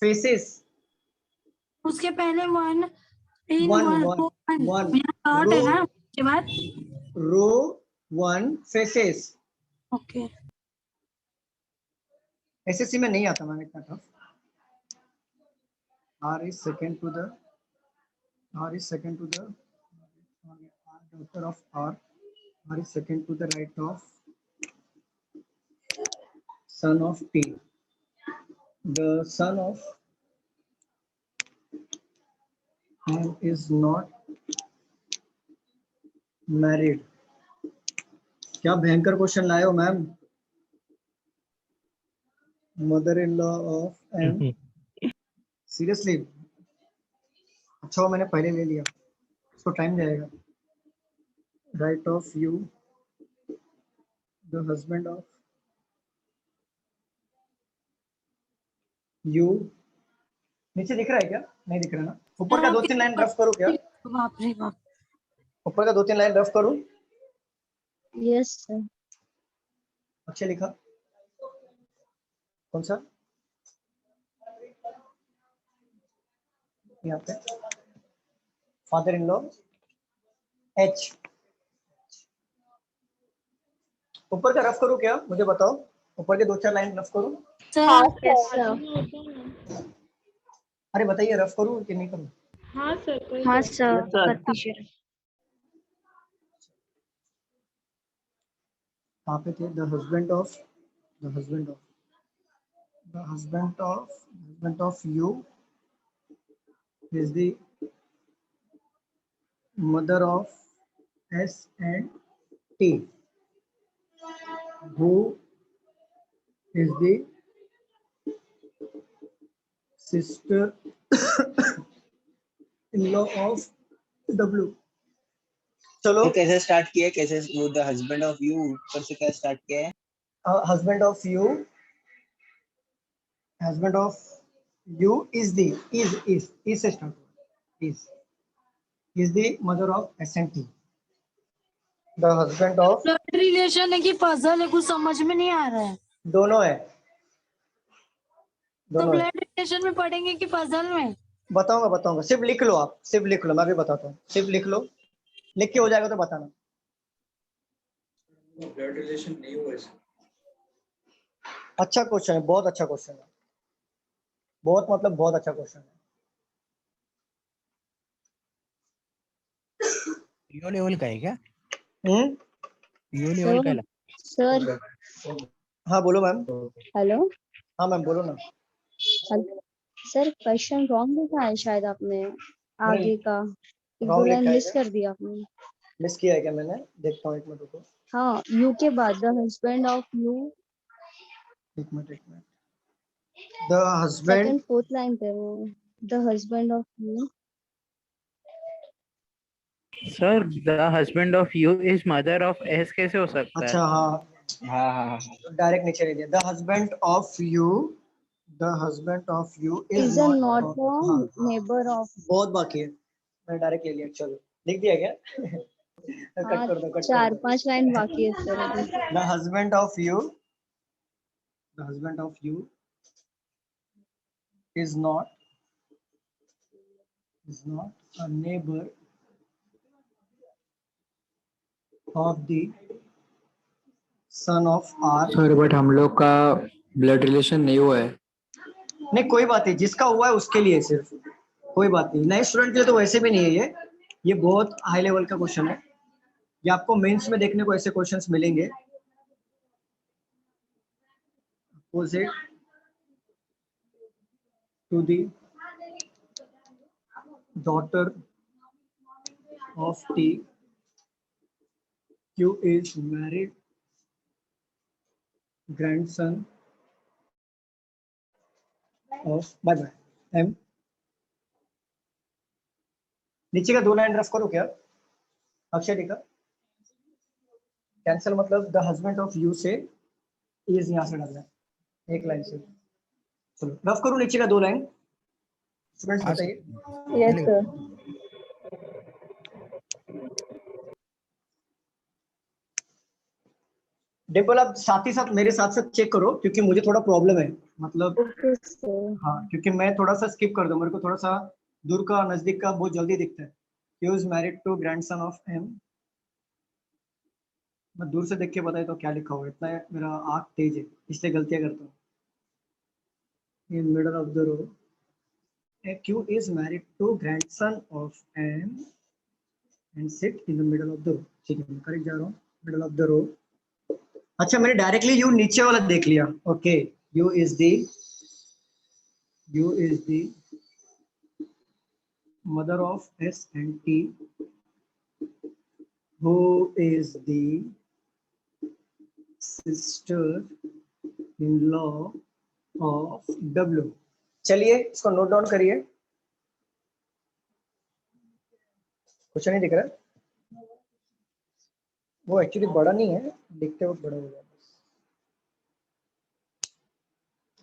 फेसेस। उसके पहले वन वन है ना उसके बाद रो 1 फेसेस। ओके। SSC में नहीं आता मैम इतना tough. R is second to the daughter of R. R is second to the right of son of T. The son of M is not married. क्या भयंकर क्वेश्चन लाए हो ma'am. Mother-in-law of M. Seriously अच्छा हो मैंने पहले ले लिया, इसको टाइम जाएगा। Right of you the husband of you. नीचे दिख रहा है क्या? नहीं दिख रहा ना। ऊपर का 2-3 लाइन रफ करूं क्या? बाप रे बाप। ऊपर का 2-3 लाइन रफ करूं? Yes sir. अच्छे लिखा। कौन सा? यहाँ पे फादर इन लॉ H। ऊपर का रफ करूं क्या? मुझे बताओ, ऊपर के 2-4 लाइन रफ करूं? अरे बताइए, रफ करूं कि नहीं करूं? हाँ सर। हाँ सर, करती। कहाँ पे थे? The husband of you is the mother of S and T, who is the sister in law of W। चलो कैसे स्टार्ट किया है? कैसे वो द हस्बैंड ऑफ यू ऊपर से क्या स्टार्ट किया है? Husband of you is the is से start is the mother of S and T। the husband of blood relation है कि पजल है, कुछ समझ में नहीं आ रहा है। दोनों है। तो ब्लड रिलेशन में पढ़ेंगे कि पजल में? बताऊंगा, सिर्फ लिख लो आप, सिर्फ लिख लो, मैं भी बताता हूँ। सिर्फ लिख लो, लिख के हो जाएगा तो बताना। ब्लड रिलेशन नहीं हुआ इसमें। अच्छा क्वेश्चन है, बहुत अच्छा क्वेश्चन है, बहुत मतलब बहुत अच्छा क्वेश्चन है। पीओ लेवल का है क्या? पीओ सर, लेवल का है हाँ बोलो मैम। हेलो। हाँ मैम बोलो ना। सर क्वेश्चन रॉन्ग लिखा है शायद आपने, आगे का एक दो wrong लाइन लिखा है मिस क्या? कर दिया आपने। मिस किया है क्या मैंने? देखता हूँ, एक मिनट रुको। हाँ, यू के बाद द हस्बैंड ऑफ यू, एक minute. The husband, second fourth line पे वो, the husband of you. Sir the husband of you is mother of S कैसे हो सकता है? अच्छा हाँ, हाँ डायरेक्ट नीचे लिख दिया। The husband of you, the husband of you is is not, not हाँ नेबर ऑफ। बहुत बाकी है, मैंने डायरेक्ट ले लिया। चलो लिख दिया क्या? हाँ, कट कर चार दो। पांच लाइन बाकी है सर अभी। The husband of you, the husband of you is not a neighbor of the son of R। Sir but हम लोग का ब्लड रिलेशन नहीं हुआ है। नहीं कोई बात नहीं, जिसका हुआ है उसके लिए सिर्फ, कोई बात नहीं। नए स्टूडेंट के लिए तो वैसे भी नहीं है ये बहुत हाई लेवल का क्वेश्चन है। ये आपको मेंस में देखने को ऐसे क्वेश्चंस मिलेंगे। Opposite to the daughter of T, Q is married grandson of M। नीचे का 2 लाइन रफ करो क्या अक्षय टीका? कैंसल मतलब द हस्बैंड ऑफ यू से इज यहाँ से डालना है, एक लाइन से। चलो रफ करो नीचे का 2 लाइन, स्टूडेंट्स बताइए। Yes sir. डिम्पल आप साथ ही साथ मेरे साथ चेक करो, क्योंकि मुझे थोड़ा प्रॉब्लम है, मतलब हाँ क्योंकि मैं थोड़ा सा स्किप कर दूं, मेरे को थोड़ा सा दूर का नजदीक का बहुत जल्दी दिखता है। He is married to grandson of M। मैं दूर से देख के बताए तो क्या लिखा हुआ है, इतना मेरा आँख तेज है इसलिए गलतियां करता हूँ। In middle of the row, Q is married to grandson of M and sit in the middle of the row। ठीक है मैं करेक्ट जा रहा हूँ, मिडल ऑफ द रो। अच्छा मैंने डायरेक्टली यू नीचे वाला देख लिया। Okay, you is the mother of S and T, who is the sister in law of W. चलिए इसको नोट डाउन करिए। कुछ नहीं दिख रहा, वो एक्चुअली बड़ा नहीं है, लिखते वक्त बड़ा हो गया,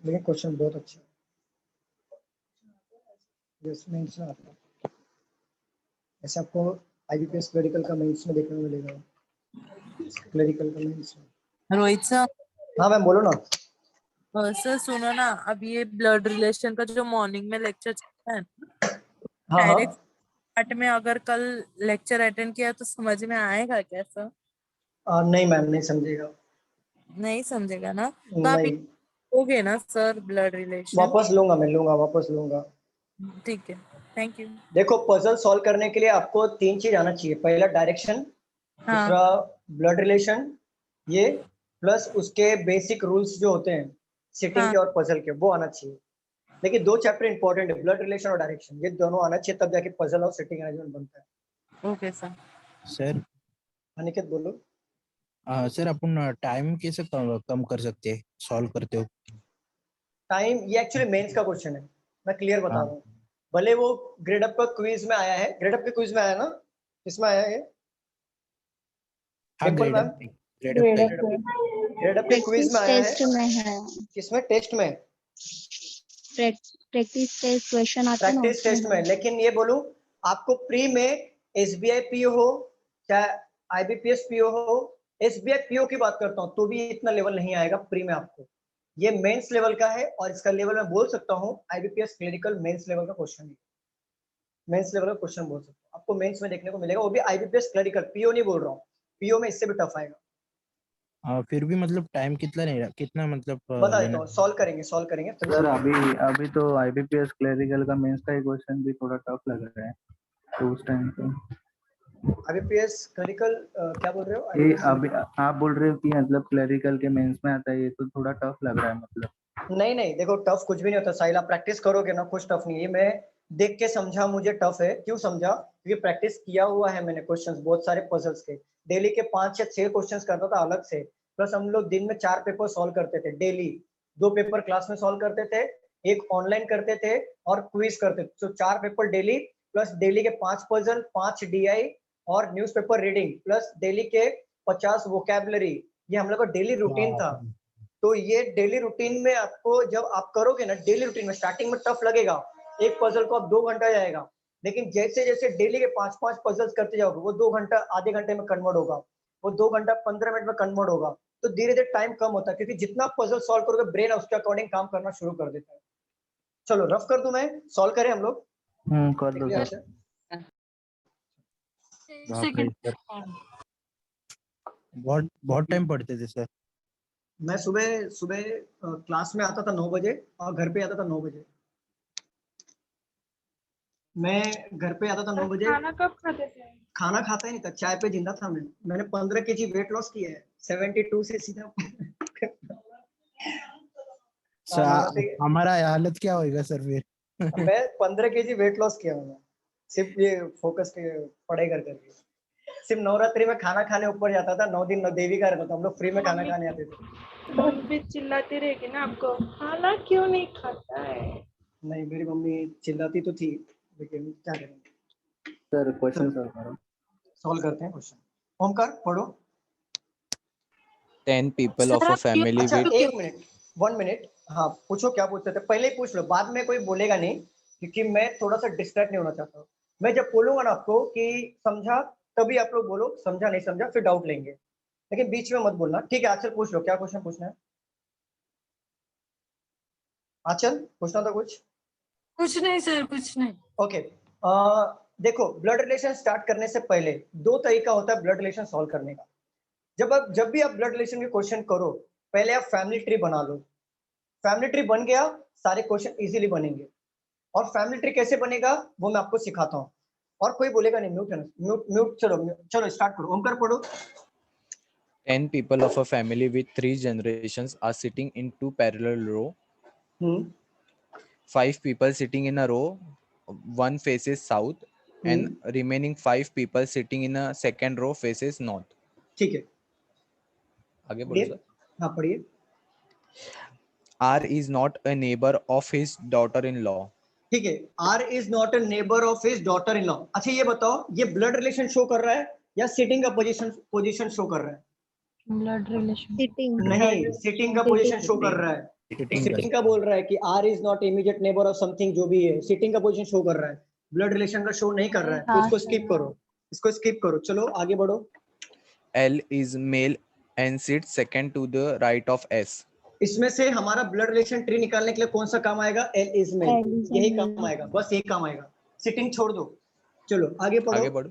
लेकिन क्वेश्चन बहुत अच्छा है। मेंस में आता है ऐसे, आपको आईबीपीएस क्लरिकल का मेंस में देखने को मिलेगा, क्लरिकल का मेंस में। रोहित सर, हाँ मैम बोलो ना। सर सुनो ना, अब ये ब्लड रिलेशन का जो मॉर्निंग में लेक्चर चलता है, हाँ डायरेक्ट पार्ट में अगर कल लेक्चर अटेंड किया तो समझ में आएगा क्या सर? नहीं मैम नहीं समझेगा। नहीं समझेगा ना, तो आप नहीं लोगे ना सर ब्लड रिलेशन? वापस लूंगा, मैं लूंगा, वापस लूंगा। ठीक है, थैंक यू। देखो पजल सॉल्व करने के लिए आपको 3 चीज आना चाहिए। पहला डायरेक्शन, दूसरा ब्लड रिलेशन, ये प्लस उसके बेसिक रूल्स जो होते हैं सिटिंग के और पजल के, वो आना चाहिए। लेकिन 2 चैप्टर इंपॉर्टेंट है, ब्लड रिलेशन और डायरेक्शन, ये दोनों आना चाहिए, तब जाके पजल और सिटिंग अरेंजमेंट बनता है। Okay sir. सर अनिकेत बोलो। सर अपन टाइम कैसे कम कर सकते हैं सॉल्व करते हो? टाइम, ये एक्चुअली मेंस का क्वेश्चन है, मैं क्लियर बता रहा हूँ। भले वो ग्रेड अप का क्विज में आया है, ग्रेड अप के क्विज में आया ना, किसमें आया है? ग्रेड अप के क्विज में आया है। टेस्ट में है। किसमें? टेस्ट में, प्रैक्टिस टेस्ट क्वेश्चन आते हैं। प्रैक्टिस टेस्ट में। लेकिन ये बोलूं आपको, प्री में एसबीआई पीओ हो चाहे आईबीपीएस पीओ हो, एसबीआई पीओ की बात करता हूँ तो भी इतना लेवल नहीं आएगा प्री में आपको। ये मेंस लेवल का है, और इसका लेवल मैं बोल सकता हूँ आईबीपीएस क्लिनिकल मेंस लेवल का क्वेश्चन है। मेंस लेवल का क्वेश्चन बोल सकता हूँ, आपको मेंस में देखने को मिलेगा, वो भी आईबीपीएस क्लिनिकल, पीओ नहीं बोल रहा हूँ, पीओ में इससे भी टफ आएगा। फिर भी मतलब टाइम कितना नहीं रहा, कितना मतलब बता देता हूँ, सॉल्व करेंगे सर अभी तो आईबीपीएस क्लरिकल का मेंस का क्वेश्चन भी थोड़ा टफ लग रहा है, तो उस टाइम पे आईबीपीएस क्लरिकल क्या बोल रहे हो? ये अभी आप बोल रहे हो कि मतलब क्लरिकल के मेंस में आता है, ये तो थोड़ा टफ लग रहा है मतलब। नहीं नहीं, देखो टफ कुछ भी नहीं होता साहिल, आप प्रैक्टिस करोगे ना, कुछ टफ नहीं है। मैं देख के समझा मुझे टफ है, क्यों समझा, क्योंकि प्रैक्टिस किया हुआ है मैंने क्वेश्चंस बहुत सारे पजल्स के। डेली के 5 या 6 क्वेश्चंस करता था अलग से, प्लस हम लोग दिन में 4 पेपर सॉल्व करते थे डेली। 2 पेपर क्लास में सॉल्व करते थे, एक ऑनलाइन करते थे और क्विज करते थे। तो 4 पेपर डेली, प्लस डेली के 5 पजल, 5 DI और न्यूज़पेपर रीडिंग, प्लस डेली के 50 वोकैबुलरी। ये हम लोग का डेली रूटीन था। तो ये डेली रूटीन में आपको जब आप करोगे ना, डेली रूटीन में स्टार्टिंग में टफ लगेगा, एक पजल को आप 2 घंटा जाएगा, लेकिन जैसे जैसे डेली के 5-5 पजल्स करते जाओगे, वो 2 घंटा आधे घंटे में कन्वर्ट होगा, वो 2 घंटा 15 मिनट में कन्वर्ट होगा। तो धीरे धीरे टाइम कम होता है, क्योंकि जितना पजल सॉल्व करोगे ब्रेन उसके अकॉर्डिंग काम करना शुरू कर देता है। चलो रफ कर दूं मैं, सॉल्व करें हम लोग। कर दो क्लियर सर। है? बाप रे सर। बहुत टाइम पढ़ते थे सर। मैं सुबह सुबह क्लास में आता था 9 बजे और घर पे आता था 9 बजे। मैं घर पे आता था 9 बजे। खाना कब खाते थे? खाना खाता ही नहीं था, चाय पे जिंदा था मैं। मैंने 15 kg वेट लॉस किया है, 72 से सीधा हमारा हालत क्या होएगा सर फिर? मैं 15 kg वेट लॉस किया हूँ, सिर्फ ये फोकस के पढ़ाई कर करके। सिर्फ नवरात्रि में खाना खाने ऊपर जाता था, 9 दिन देवी का रहता था, हम लोग फ्री में खाना खाने आते थे। मम्मी चिल्लाती रहेगी ना आपको, खाना क्यों नहीं खाता है? नहीं, मेरी मम्मी चिल्लाती तो थी, लेकिन क्या करें। सर क्वेश्चन सॉल्व करते हैं क्वेश्चन। ओमकार पढ़ो। 10 people of a family अच्छा with 1 मिनट, 1 मिनट। हाँ पूछो, क्या पूछते थे, पहले ही पूछ लो, बाद में कोई बोलेगा नहीं, क्योंकि मैं थोड़ा सा डिस्ट्रैक्ट नहीं होना चाहता हूँ। मैं जब बोलूंगा ना आपको कि समझा, तभी आप लोग बोलो, समझा नहीं समझा फिर डाउट लेंगे, लेकिन बीच में मत बोलना। ठीक है आचल पूछ लो, क्या क्वेश्चन पूछना है? आचल पूछना था कुछ? कुछ नहीं सर, कुछ नहीं। ओके, देखो ब्लड रिलेशन स्टार्ट करने से पहले 2 तरीका होता है ब्लड रिलेशन सॉल्व करने का। जब भी आप ब्लड रिलेशन के क्वेश्चन करो, पहले आप फैमिली ट्री बना लो। फैमिली ट्री बन गया, सारे क्वेश्चन इजीली बनेंगे। और फैमिली ट्री कैसे बनेगा वो मैं आपको सिखाता हूँ, और कोई बोलेगा नहीं। म्यूट है ना, म्यूट। चलो स्टार्ट करो। ओमकार पढ़ो। 10 people of a family with 3 generations are sitting in 2 parallel row. 5 people sitting in a row, one faces south, and remaining 5 people sitting in a second row faces north. ठीक है, आगे बढ़ो sir. हाँ पढ़िए। R is not a neighbor of his daughter-in-law. ठीक है, R is not a neighbor of his daughter-in-law। अच्छा ये बताओ, ये ब्लड रिलेशन शो कर रहा है या सिटिंग का पोजीशन शो कर रहा है? Blood relation. नहीं, सिटिंग का पोजीशन शो कर रहा है। सिटिंग का बोल रहा है कि R is not immediate neighbor of something, जो भी है सिटिंग का पोजीशन शो कर रहा है, ब्लड रिलेशन का शो नहीं कर रहा है। तो इसको स्किप करो, इसको स्किप करो। चलो आगे बढ़ो। L is male and sits second to the right of S. इसमें से हमारा ब्लड रिलेशन ट्री निकालने के लिए कौन सा काम आएगा? L is male, यही काम आएगा, बस यही काम आएगा। सिटिंग छोड़ दो। चलो आगे पढ़ो।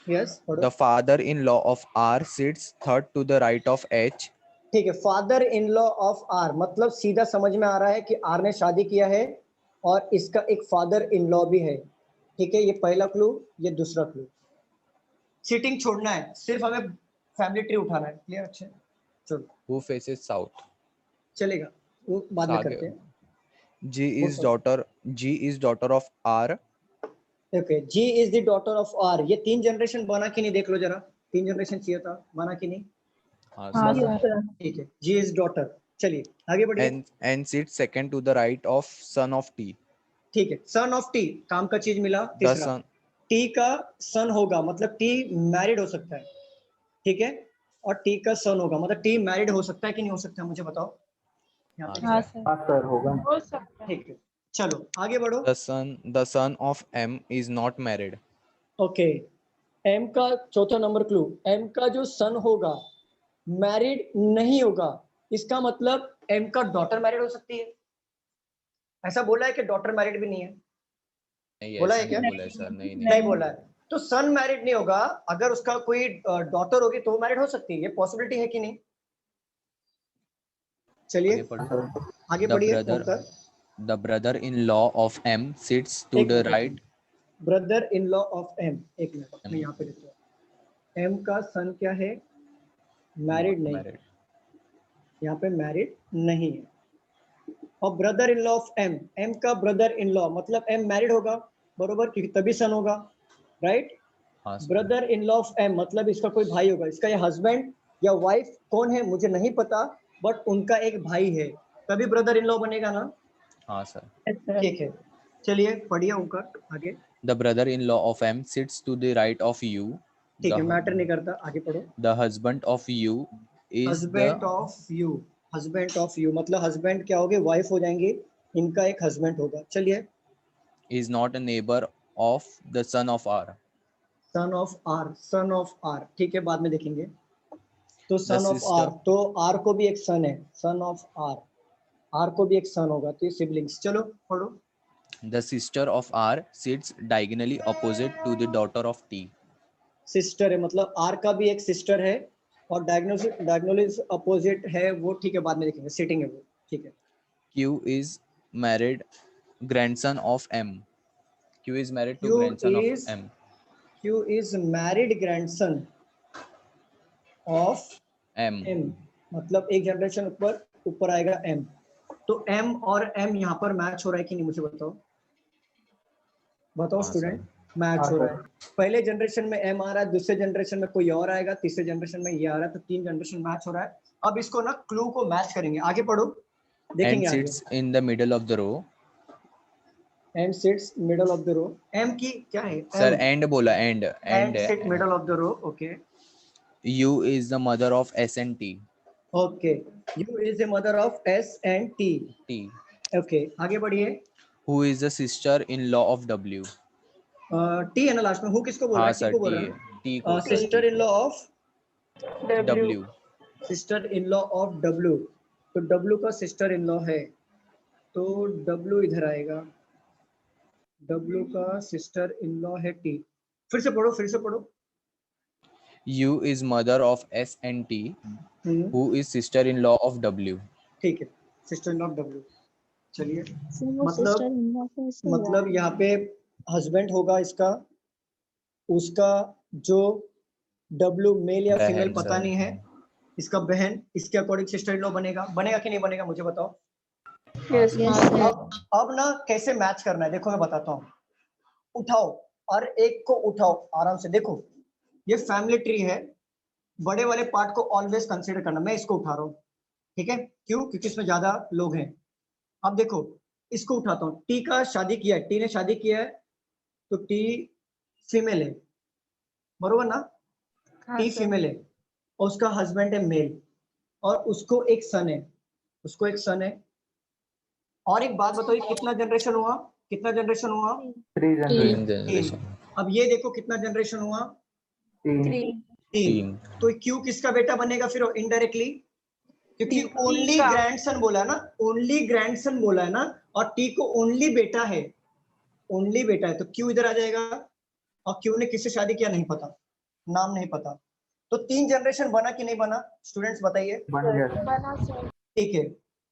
यस पढ़ो। The father-in-law of R sits third to the right of H. ठीक है, father in law of R, मतलब सीधा समझ में आ रहा है कि आर ने शादी किया है और इसका एक फादर इन लॉ भी है। ठीक है, ये पहला क्लू, ये दूसरा क्लू। सिटिंग छोड़ना है, सिर्फ हमें फैमिली ट्री उठाना है। क्लियर? अच्छे, चलो। Who faces south? चलेगा, वो बाद में करते हैं। G is daughter of R. Okay, G is the daughter of R। ये 3 जनरेशन बना कि नहीं, देख लो जरा। 3 जनरेशन चाहिए था, बना कि नहीं? हाँ सर। ठीक है, G is daughter। चलिए आगे बढ़िए। And sits second to the right of son of T. ठीक है, सन ऑफ टी, काम का चीज मिला। तीसरा, टी का सन होगा, मतलब टी मैरिड हो सकता है। ठीक है, और टी का सन होगा, मतलब टी मैरिड हो सकता है कि नहीं हो सकता, मुझे बताओ। हाँ सर होगा। हो सकता है। ठीक है, चलो आगे बढ़ो। The son of M is not married. Okay, M का चौथा नंबर क्लू, एम का जो सन होगा मैरिड नहीं होगा। इसका मतलब एम का डॉटर मैरिड हो सकती है। ऐसा बोला है कि डॉटर मैरिड भी नहीं है? नहीं, बोला है क्या? बोला है सर, नहीं बोला है। तो सन मैरिड नहीं होगा, अगर उसका कोई डॉटर होगी तो मैरिड हो सकती है, ये पॉसिबिलिटी है कि नहीं? चलिए आगे बढ़िए। The brother-in-law of M sits to the right. Brother in law of M, एक मिनट मैं यहाँ पे लिखता हूँ। एम का सन क्या है? मैरिड नहीं, यहाँ पे मैरिड नहीं है। और brother in law of M, M का ब्रदर इन लॉ मतलब एम मैरिड होगा, बरोबर, क्योंकि तभी सन होगा, राइट। हाँ sir. Brother in law of M मतलब इसका कोई भाई होगा, इसका ये हस्बैंड या वाइफ कौन है मुझे नहीं पता, बट उनका एक भाई है, तभी ब्रदर इन लॉ बनेगा ना। हाँ सर। ठीक है, चलिए पढ़िए ओंकार आगे। The brother-in-law of M sits to the right of you. ठीक है, The, मैटर नहीं करता, आगे पढ़ो। the husband of you is husband the of you, husband of you मतलब हस्बैंड क्या होगे, वाइफ हो जाएंगे, इनका एक हस्बैंड होगा। चलिए, is not a neighbor of the son of R. Son of R, son of R, ठीक है बाद में देखेंगे। तो The son of sister- R, तो आर को भी एक सन है, सन ऑफ आर, आर को भी एक सन होगा, तो ये सिबलिंग्स। चलो पढ़ो। The sister of R sits diagonally opposite to the daughter of T. Sister है मतलब आर का भी एक सिस्टर है और डायगोनली अपोजिट है वो, ठीक है बाद में देखेंगे, सिटिंग है वो, ठीक है। Q is married grandson of M. Q is married to Q grandson is- of M. Q is married grandson of M. M मतलब एक जनरेशन ऊपर आएगा M। तो M और M यहाँ पर मैच हो रहा है कि नहीं मुझे बताओ, बताओ हाँ, स्टूडेंट, मैच हो रहा है। पहले जनरेशन में M आ रहा है, दूसरे जनरेशन में कोई और आएगा, तीसरे जनरेशन में ये आ रहा है, तो 3 जनरेशन मैच हो रहा है। अब इसको ना क्लू को मैच करेंगे, आगे पढ़ो, देखेंगे And आगे। sits in the middle of the row. And sits middle of the row, M की क्या है, Sir, and बोला and and sit middle of the row, okay U is the mother of S and T. Okay. U is a mother of S and T, T. Okay आगे बढ़िए। Who is the sister-in-law of W? T है ना last में, who किसको बोल रहा हाँ है, T सर को बोल T रहा है है, T को sister in law of W. Sister in law of W, तो W का सिस्टर इन लॉ है, तो W इधर आएगा, W का सिस्टर इन लॉ है T। फिर से पढ़ो, फिर से पढ़ो। U is mother of S and T. Who is sister-in-law of W? ठीक है, sister in law of W। चलिए, वो sister in law से इससे हुआ। मतलब यहाँ पे हस्बैंड होगा इसका, उसका जो W मेल या बहन, फीमेल पता सर। नहीं है, इसका बहन, इसके अकॉर्डिंग सिस्टर इन लॉ बनेगा, बनेगा कि नहीं बनेगा मुझे बताओ। Yes, sir. अब ना कैसे मैच करना है देखो, मैं बताता हूँ। उठाओ और एक को उठाओ आराम से, देखो ये फैमिली ट्री है, बड़े वाले पार्ट को ऑलवेज कंसीडर करना, मैं इसको उठा रहा हूँ, ठीक है, क्यों, क्योंकि इसमें ज्यादा लोग हैं। अब देखो इसको उठाता हूँ, टी का शादी किया है, टी ने शादी किया है, तो टी फीमेल है, बरोबर ना, टी फीमेल है, और उसका हस्बैंड है मेल, और उसको एक सन है, उसको एक सन है। और एक बात बताओ, कितना जनरेशन हुआ, कितना जनरेशन हुआ, 3 जनरेशन। Generation. अब ये देखो कितना जनरेशन हुआ, 3। 3। तो क्यू किसका बेटा बनेगा फिर इनडायरेक्टली, क्योंकि ओनली ग्रैंडसन बोला है ना, ओनली ग्रैंडसन बोला है ना, और टी को ओनली बेटा है, ओनली बेटा है, तो क्यू इधर आ जाएगा। और क्यू ने किससे शादी किया नहीं पता, नाम नहीं पता, तो 3 जनरेशन बना कि नहीं बना, स्टूडेंट्स बताइए। बन गया। बना सर। ठीक है,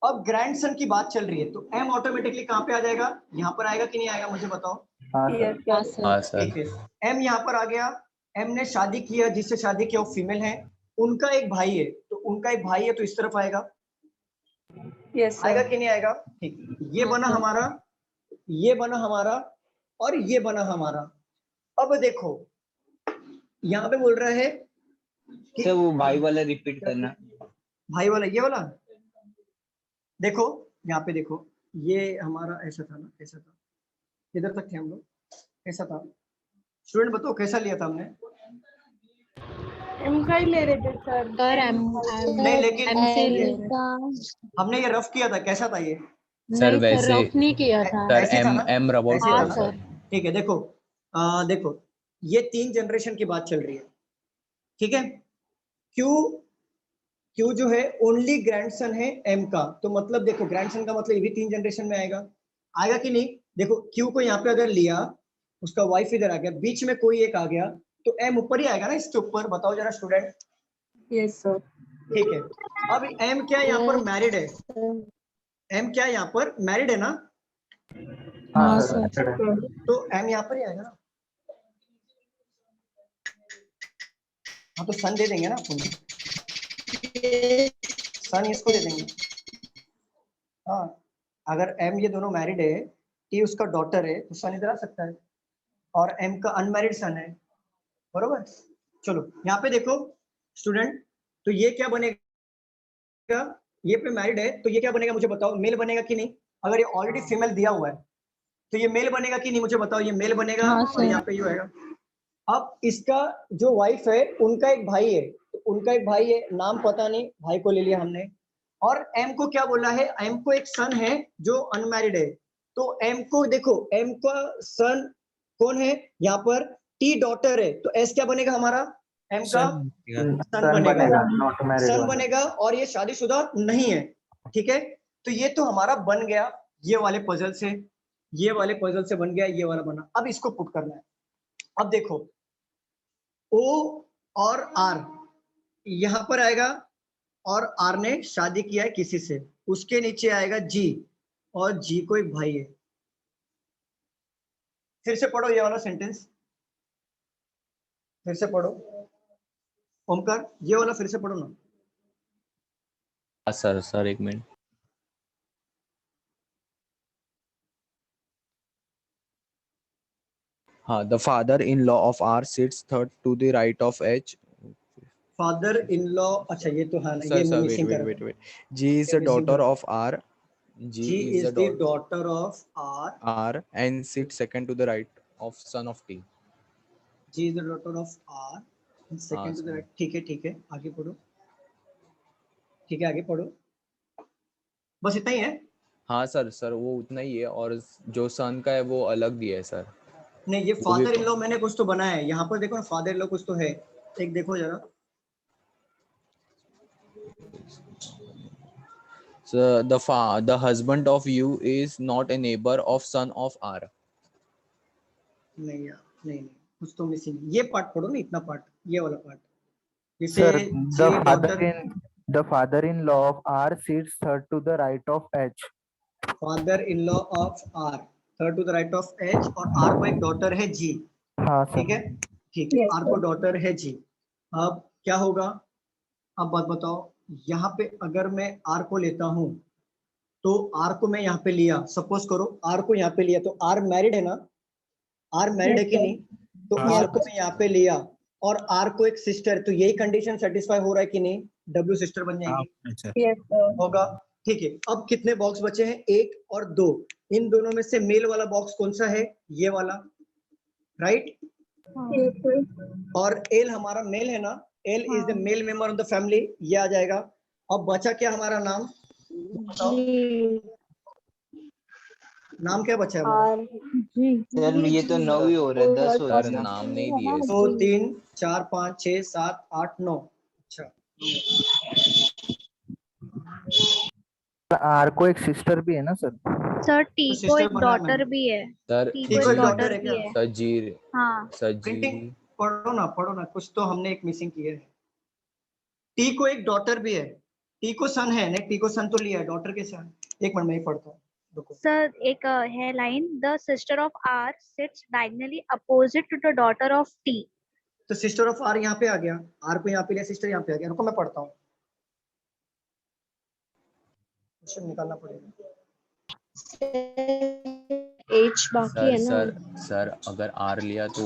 अब ग्रैंडसन की बात चल रही है, तो एम ऑटोमेटिकली कहाँ पे आ जाएगा, यहाँ पर आएगा कि नहीं आएगा मुझे बताओ। हाँ सर। हाँ सर। ठीक है, एम यहाँ पर आ गया, एम ने शादी किया, जिससे शादी किया वो फीमेल है, उनका एक भाई है, तो उनका एक भाई है तो इस तरफ आएगा, आएगा कि नहीं आएगा। ठीक, ये बना हमारा, ये बना हमारा, और ये बना हमारा। अब देखो यहाँ पे बोल रहा है कि सर वो भाई वाला रिपीट करना, भाई वाला, ये वाला देखो, यहाँ पे देखो, ये हमारा ऐसा था ना, ऐसा था, इधर तक थे हम लोग, ऐसा था। स्टूडेंट बताओ कैसा लिया था हमने, एम का ही ले रहे थे सर। सर एम नहीं लेकिन हमने ये रफ किया था, कैसा था ये, सर नहीं वैसे रफ नहीं किया था। सर ऐसे था M ना? M रबॉट ऐसे था हाँ ना? सर। ठीक है, देखो देखो ये 3 जनरेशन की बात चल रही है, ठीक है। क्यू जो है ओनली ग्रैंडसन है एम का, तो मतलब देखो ग्रैंडसन का मतलब ये भी 3 जनरेशन में आएगा, आएगा कि नहीं। देखो क्यू को यहाँ पे अगर लिया, उसका वाइफ इधर आ गया, बीच में कोई एक आ गया, तो एम ऊपर ही आएगा ना इसके ऊपर, बताओ जरा स्टूडेंट। Yes sir. ठीक है, अब एम क्या यहाँ पर मैरिड है, एम क्या यहाँ पर मैरिड है ना, हाँ सर। तो एम यहाँ पर ही आएगा ना। हाँ तो सन दे देंगे ना अपन, सन इसको दे देंगे, हाँ अगर एम ये दोनों मैरिड है, टी उसका डॉटर है, तो सन इधर आ सकता है, और एम का अनमैरिड सन है, बरोबर। चलो यहाँ पे देखो स्टूडेंट, तो ये क्या बनेगा, ये पे मैरिड है तो ये क्या बनेगा मुझे बताओ, मेल बनेगा कि नहीं। अगर ये ऑलरेडी फीमेल दिया हुआ है तो ये मेल बनेगा कि नहीं मुझे बताओ, ये मेल बनेगा। हाँ, और यहाँ पे ये होगा। अब इसका जो वाइफ है उनका एक भाई है, तो उनका एक भाई है, नाम पता नहीं, भाई को ले लिया हमने। और एम को क्या बोला है, एम को एक सन है जो अनमैरिड है, तो एम को देखो, एम का सन कौन है यहाँ पर, टी डॉटर है, तो एस क्या बनेगा हमारा, एम का सन बनेगा, और ये शादीशुदा नहीं है, ठीक है। तो ये तो हमारा बन गया, ये वाले पजल से, ये वाले पजल से बन गया, ये वाला बना। अब इसको पुट करना है। अब देखो ओ और आर यहां पर आएगा, और आर ने शादी किया है किसी से, उसके नीचे आएगा जी, और जी को एक भाई है। फिर से पढ़ो ये वाला सेंटेंस, फिर से पढ़ो ओमकार, ये वाला फिर से पढ़ो ना। सर एक मिनट। हाँ, the father-in-law of R sits third to the right of H. Father in law, अच्छा ये तो हाँ ना, ये Sir, मिसिंग कर, wait. G is the daughter of R. G is the daughter of R and sits second to the right of son of T. G is the daughter of R and second to the right। ठीक है, आगे पढ़ो, ठीक है आगे पढ़ो, बस इतना ही है। हाँ सर वो उतना ही है, और जो सन का है वो अलग दिया है सर। नहीं, ये फादर इन लॉ मैंने कुछ तो बनाया है, यहाँ पर देखो ना, फादर इन लॉ कुछ तो है, एक देखो जरा। So the husband of U is not a neighbor of son of R. नहीं यार, नहीं कुछ तो मिसिंग, ये पार्ट पढ़ो ना, इतना पार्ट, ये वाला part. Sir, the father-in-law of R sits third to the right of H. Father-in-law of R third to the right of H, और R को एक डॉटर है G। हाँ सर, ठीक है, R को डॉटर है G। अब क्या होगा, अब बात बताओ, यहाँ पे अगर मैं R को लेता हूँ, तो R को मैं यहाँ पे लिया, सपोज करो R को यहाँ पे लिया, तो R मैरिड है ना, R मैरिड है कि नहीं, तो R को मैं यहाँ पे लिया, और R को एक सिस्टर, तो यही कंडीशन सेटिस्फाई हो रहा है कि नहीं, W सिस्टर बन जाएगी, होगा। ठीक है, अब कितने बॉक्स बचे हैं, 1 और 2, इन दोनों में से मेल वाला बॉक्स कौन सा है, ये वाला, राइट। और एल हमारा मेल है ना, L is the male member of the family, ये आ जाएगा। अब बचा क्या हमारा नाम, नाम क्या बचा है, सर ये तो 9 ही हो रहा है, 10 हो रहा है, नाम नहीं दिए। 2 3 4 5 6 7 8 9। अच्छा, आर को एक सिस्टर भी है ना सर। सर टी को एक डॉटर भी है, सर टी को एक डॉटर भी है। सर जी, हाँ सर जी पढ़ो ना, कुछ तो हमने एक मिसिंग किया है। टी को एक डॉटर भी है, टी को सन है, नहीं टी को सन तो लिया है, डॉटर के सन। एक मिनट में ही पढ़ता हूँ, रुको। सर एक है line, the sister of R sits diagonally opposite to the daughter of T. तो सिस्टर ऑफ आर यहाँ पे आ गया, आर को यहाँ पे लिया, सिस्टर यहाँ पे आ गया, रुको मैं पढ़ता हूँ, निकालना पड़ेगा। H बाकी है ना सर अगर R लिया तो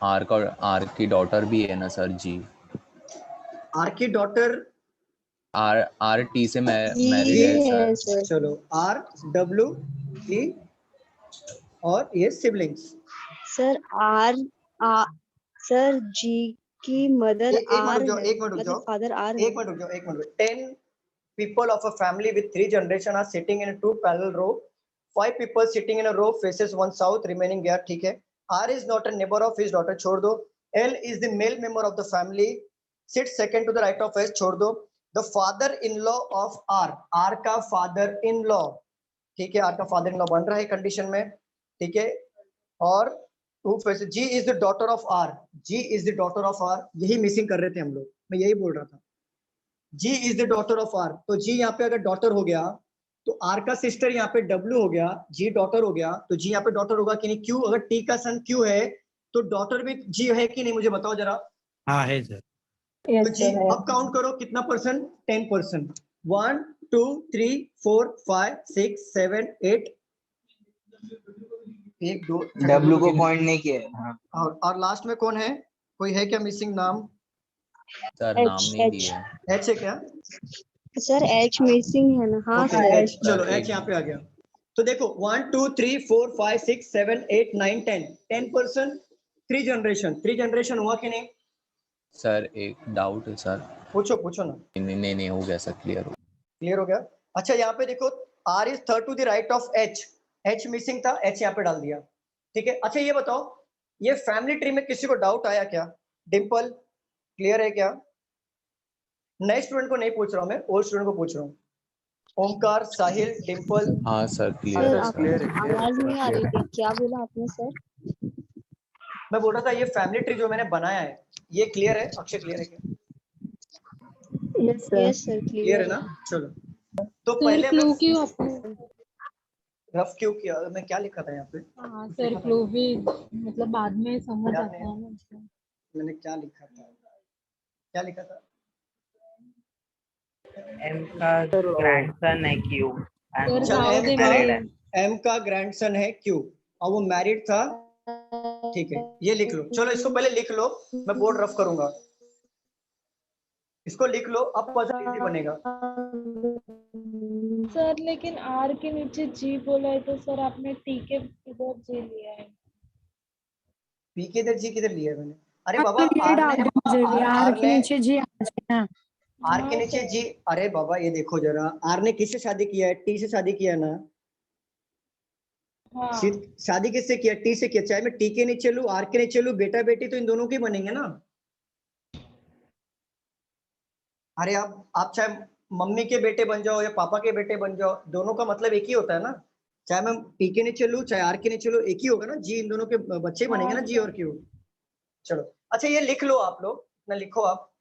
R की डॉटर भी है ना सर जी। R की डॉटर R T से मैरिड है सर। चलो R W E और ये सिबलिंग्स। सर सर G की मदर R है, मतलब फादर R है। एक मिनट रुक जाओ। 10 people of a family with 3 generations are sitting in a 2 parallel row. 5 people sitting in a row faces one south, remaining gap, ठीक है। R is not a neighbor of his daughter, छोड़ दो। L is the male member of the family, sits second to the right of H, छोड़ दो। The father-in-law of R का father-in-law, ठीक है, R का father-in-law बन रहा है कंडीशन में, ठीक है। और G is the daughter of R, G is the daughter of R, यही मिसिंग कर रहे थे हम लोग, मैं यही बोल रहा था। G is the daughter of R, तो G यहाँ पे अगर डॉटर हो गया तो R का सिस्टर यहाँ पे W हो गया, G डॉटर हो गया, तो G यहाँ पे डॉटर होगा कि नहीं। Q, अगर T का सन Q है तो डॉटर भी G है कि नहीं, मुझे बताओ जरा। हाँ है सर। तो G अब काउंट करो कितना परसेंट, 10%। 1 2 3 4 5 6 7 8 1 2 W को पॉइंट नहीं किया है। हाँ। और लास्ट में कौन है? कोई है क्या मिसिंग नाम? सर नाम नहीं दिए। एच है क्या? सर एच मिसिंग है ना? हाँ ओके सर एच, चलो एच यहाँ पे आ गया। तो देखो 1 2 3 4 5 6 7 8 9 10% 3 जनरेशन हुआ कि नहीं? सर एक डाउट है सर। पूछो ना। नहीं हो गया सर, क्लियर हो गया। अच्छा यहाँ पे देखो R is third to the right of H, H missing था, H यहाँ पे डाल दिया। ठीक है, अच्छा ये बताओ ये फैमिली ट्री में किसी को डाउट आया क्या? डिम्पल क्लियर है क्या? नए स्टूडेंट को नहीं पूछ रहा हूँ मैं, ओल्ड स्टूडेंट को पूछ रहा हूँ। ओमकार, साहिल, डिम्पल। हाँ सर सर क्लियर है आपकी सर। आवाज नहीं आ रही थी, क्या बोला आपने सर? मैं बोल रहा था ये फैमिली ट्री जो मैंने बनाया है ये क्लियर है? अक्षय क्लियर है क्या? यस सर क्लियर है ना? चलो तो पहले क्लू मैं क्यों आपने? रफ क्यों किया? मैं क्या लिखा था यहाँ पे? हाँ सर क्लू भी मतलब बाद में समझ याद आता नहीं। है ना। मैंने क्या लिखा था? एम का ग्रैंडसन है क्यू। अच्छा एम का ग्रैंडसन है क्यू और वो मैरिड था। ठीक है ये लिख लो, चलो इसको पहले लिख लो, मैं बोर्ड रफ करूंगा। इसको लिख लो, अब पजल इजी बनेगा। सर लेकिन आर के नीचे जी बोला है तो सर आपने टी के इधर जी लिया है। पी के इधर जी किधर लिया है मैंने? अरे हाँ, बाबा तो ये डाल दो मुझे भी, आर के नीचे जी आ जाए ना। आर के नीचे जी। अरे बाबा ये देखो जरा, आर ने किससे शादी किया है? टी से शादी किया है ना। हाँ। शादी किससे किया? टी से किया। चाहे मैं टी के नीचे लूं, आर के नीचे लूं, बेटा बेटी तो इन दोनों के बनेंगे ना। अरे आप चाहे मम्मी के बेटे बन जाओ या पापा के बेटे बन जाओ, दोनों का मतलब एक ही होता है ना। चाहे मैं टी के नीचे लूं चाहे आर के नीचे लूं, एक ही होगा ना। जी इन दोनों के बच्चे ही बनेंगे ना, जी और क्यू। चलो अच्छा ये लिख लो आप लोग, ना लिखो आप,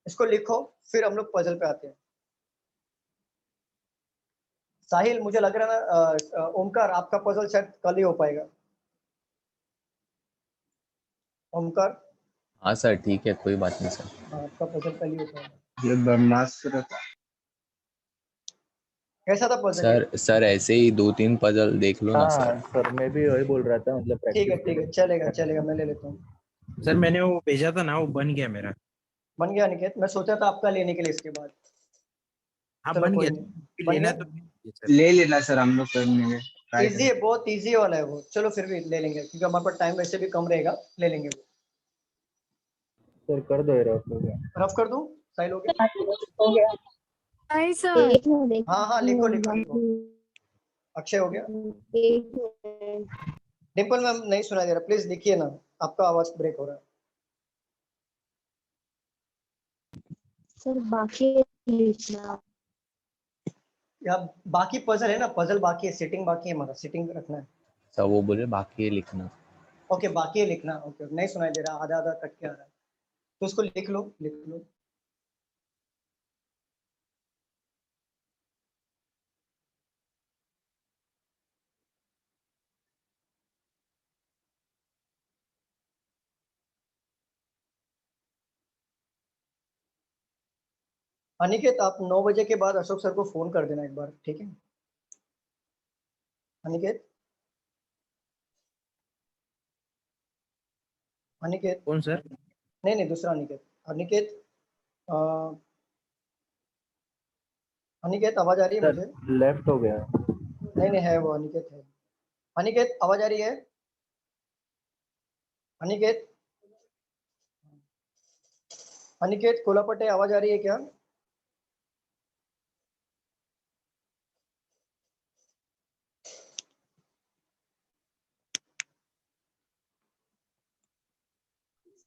इसको लिखो फिर हम लोग पजल पे आते हैं। साहिल मुझे लग रहा है ना ओमकार आपका पजल शायद कल ही हो पाएगा। ओमकार हाँ सर ठीक है, कोई बात नहीं सर। आपका पजल कल ही हो पाएगा। ये ब्रह्मास्त्र था। कैसा था पजल? सर ऐसे ही 2-3 पजल देख लो ना सर। सर मैं भी वही बोल रहा था, मतलब ठीक है प्रैक्टिस। चलेगा मैं ले लेता हूँ। सर मैंने वो भेजा था ना, वो बन गया मेरा। बन गया निकेत? मैं सोचा था आपका लेने के लिए इसके बाद। हाँ चलो बन कोई गया। नहीं, बन लेना गया। तो ले लेना सर, हम लोग कर लेंगे। इजी है, बहुत इजी वाला है वो। चलो फिर भी ले लेंगे क्योंकि हमारे पास टाइम वैसे भी कम रहेगा, ले लेंगे वो। सर कर दो रफ हो गया। रफ कर दूं? साइल हो गया? नहीं सर। हाँ लिखो। अक्षय हो गया? डिम्पल मैम नहीं सुना दे रहा, प्लीज लिखिए ना, आपका आवाज ब्रेक हो रहा है। सर बाकी लिखना। या बाकी पजल है ना, पजल बाकी है, सिटिंग बाकी है, हमारा सिटिंग रखना है। सर वो बोले बाकी है लिखना। ओके बाकी है लिखना। ओके नहीं सुनाई दे रहा, आधा आधा कट के आ रहा है, तो उसको लिख लो। अनिकेत आप 9 बजे के बाद अशोक सर को फोन कर देना एक बार, ठीक है? अनिकेत कौन सर? नहीं दूसरा अनिकेत अनिकेत आवाज आ रही है मुझे? लेफ्ट हो गया। नहीं है वो, अनिकेत है। अनिकेत आवाज आ रही है? अनिकेत कोलापटे आवाज आ रही है क्या?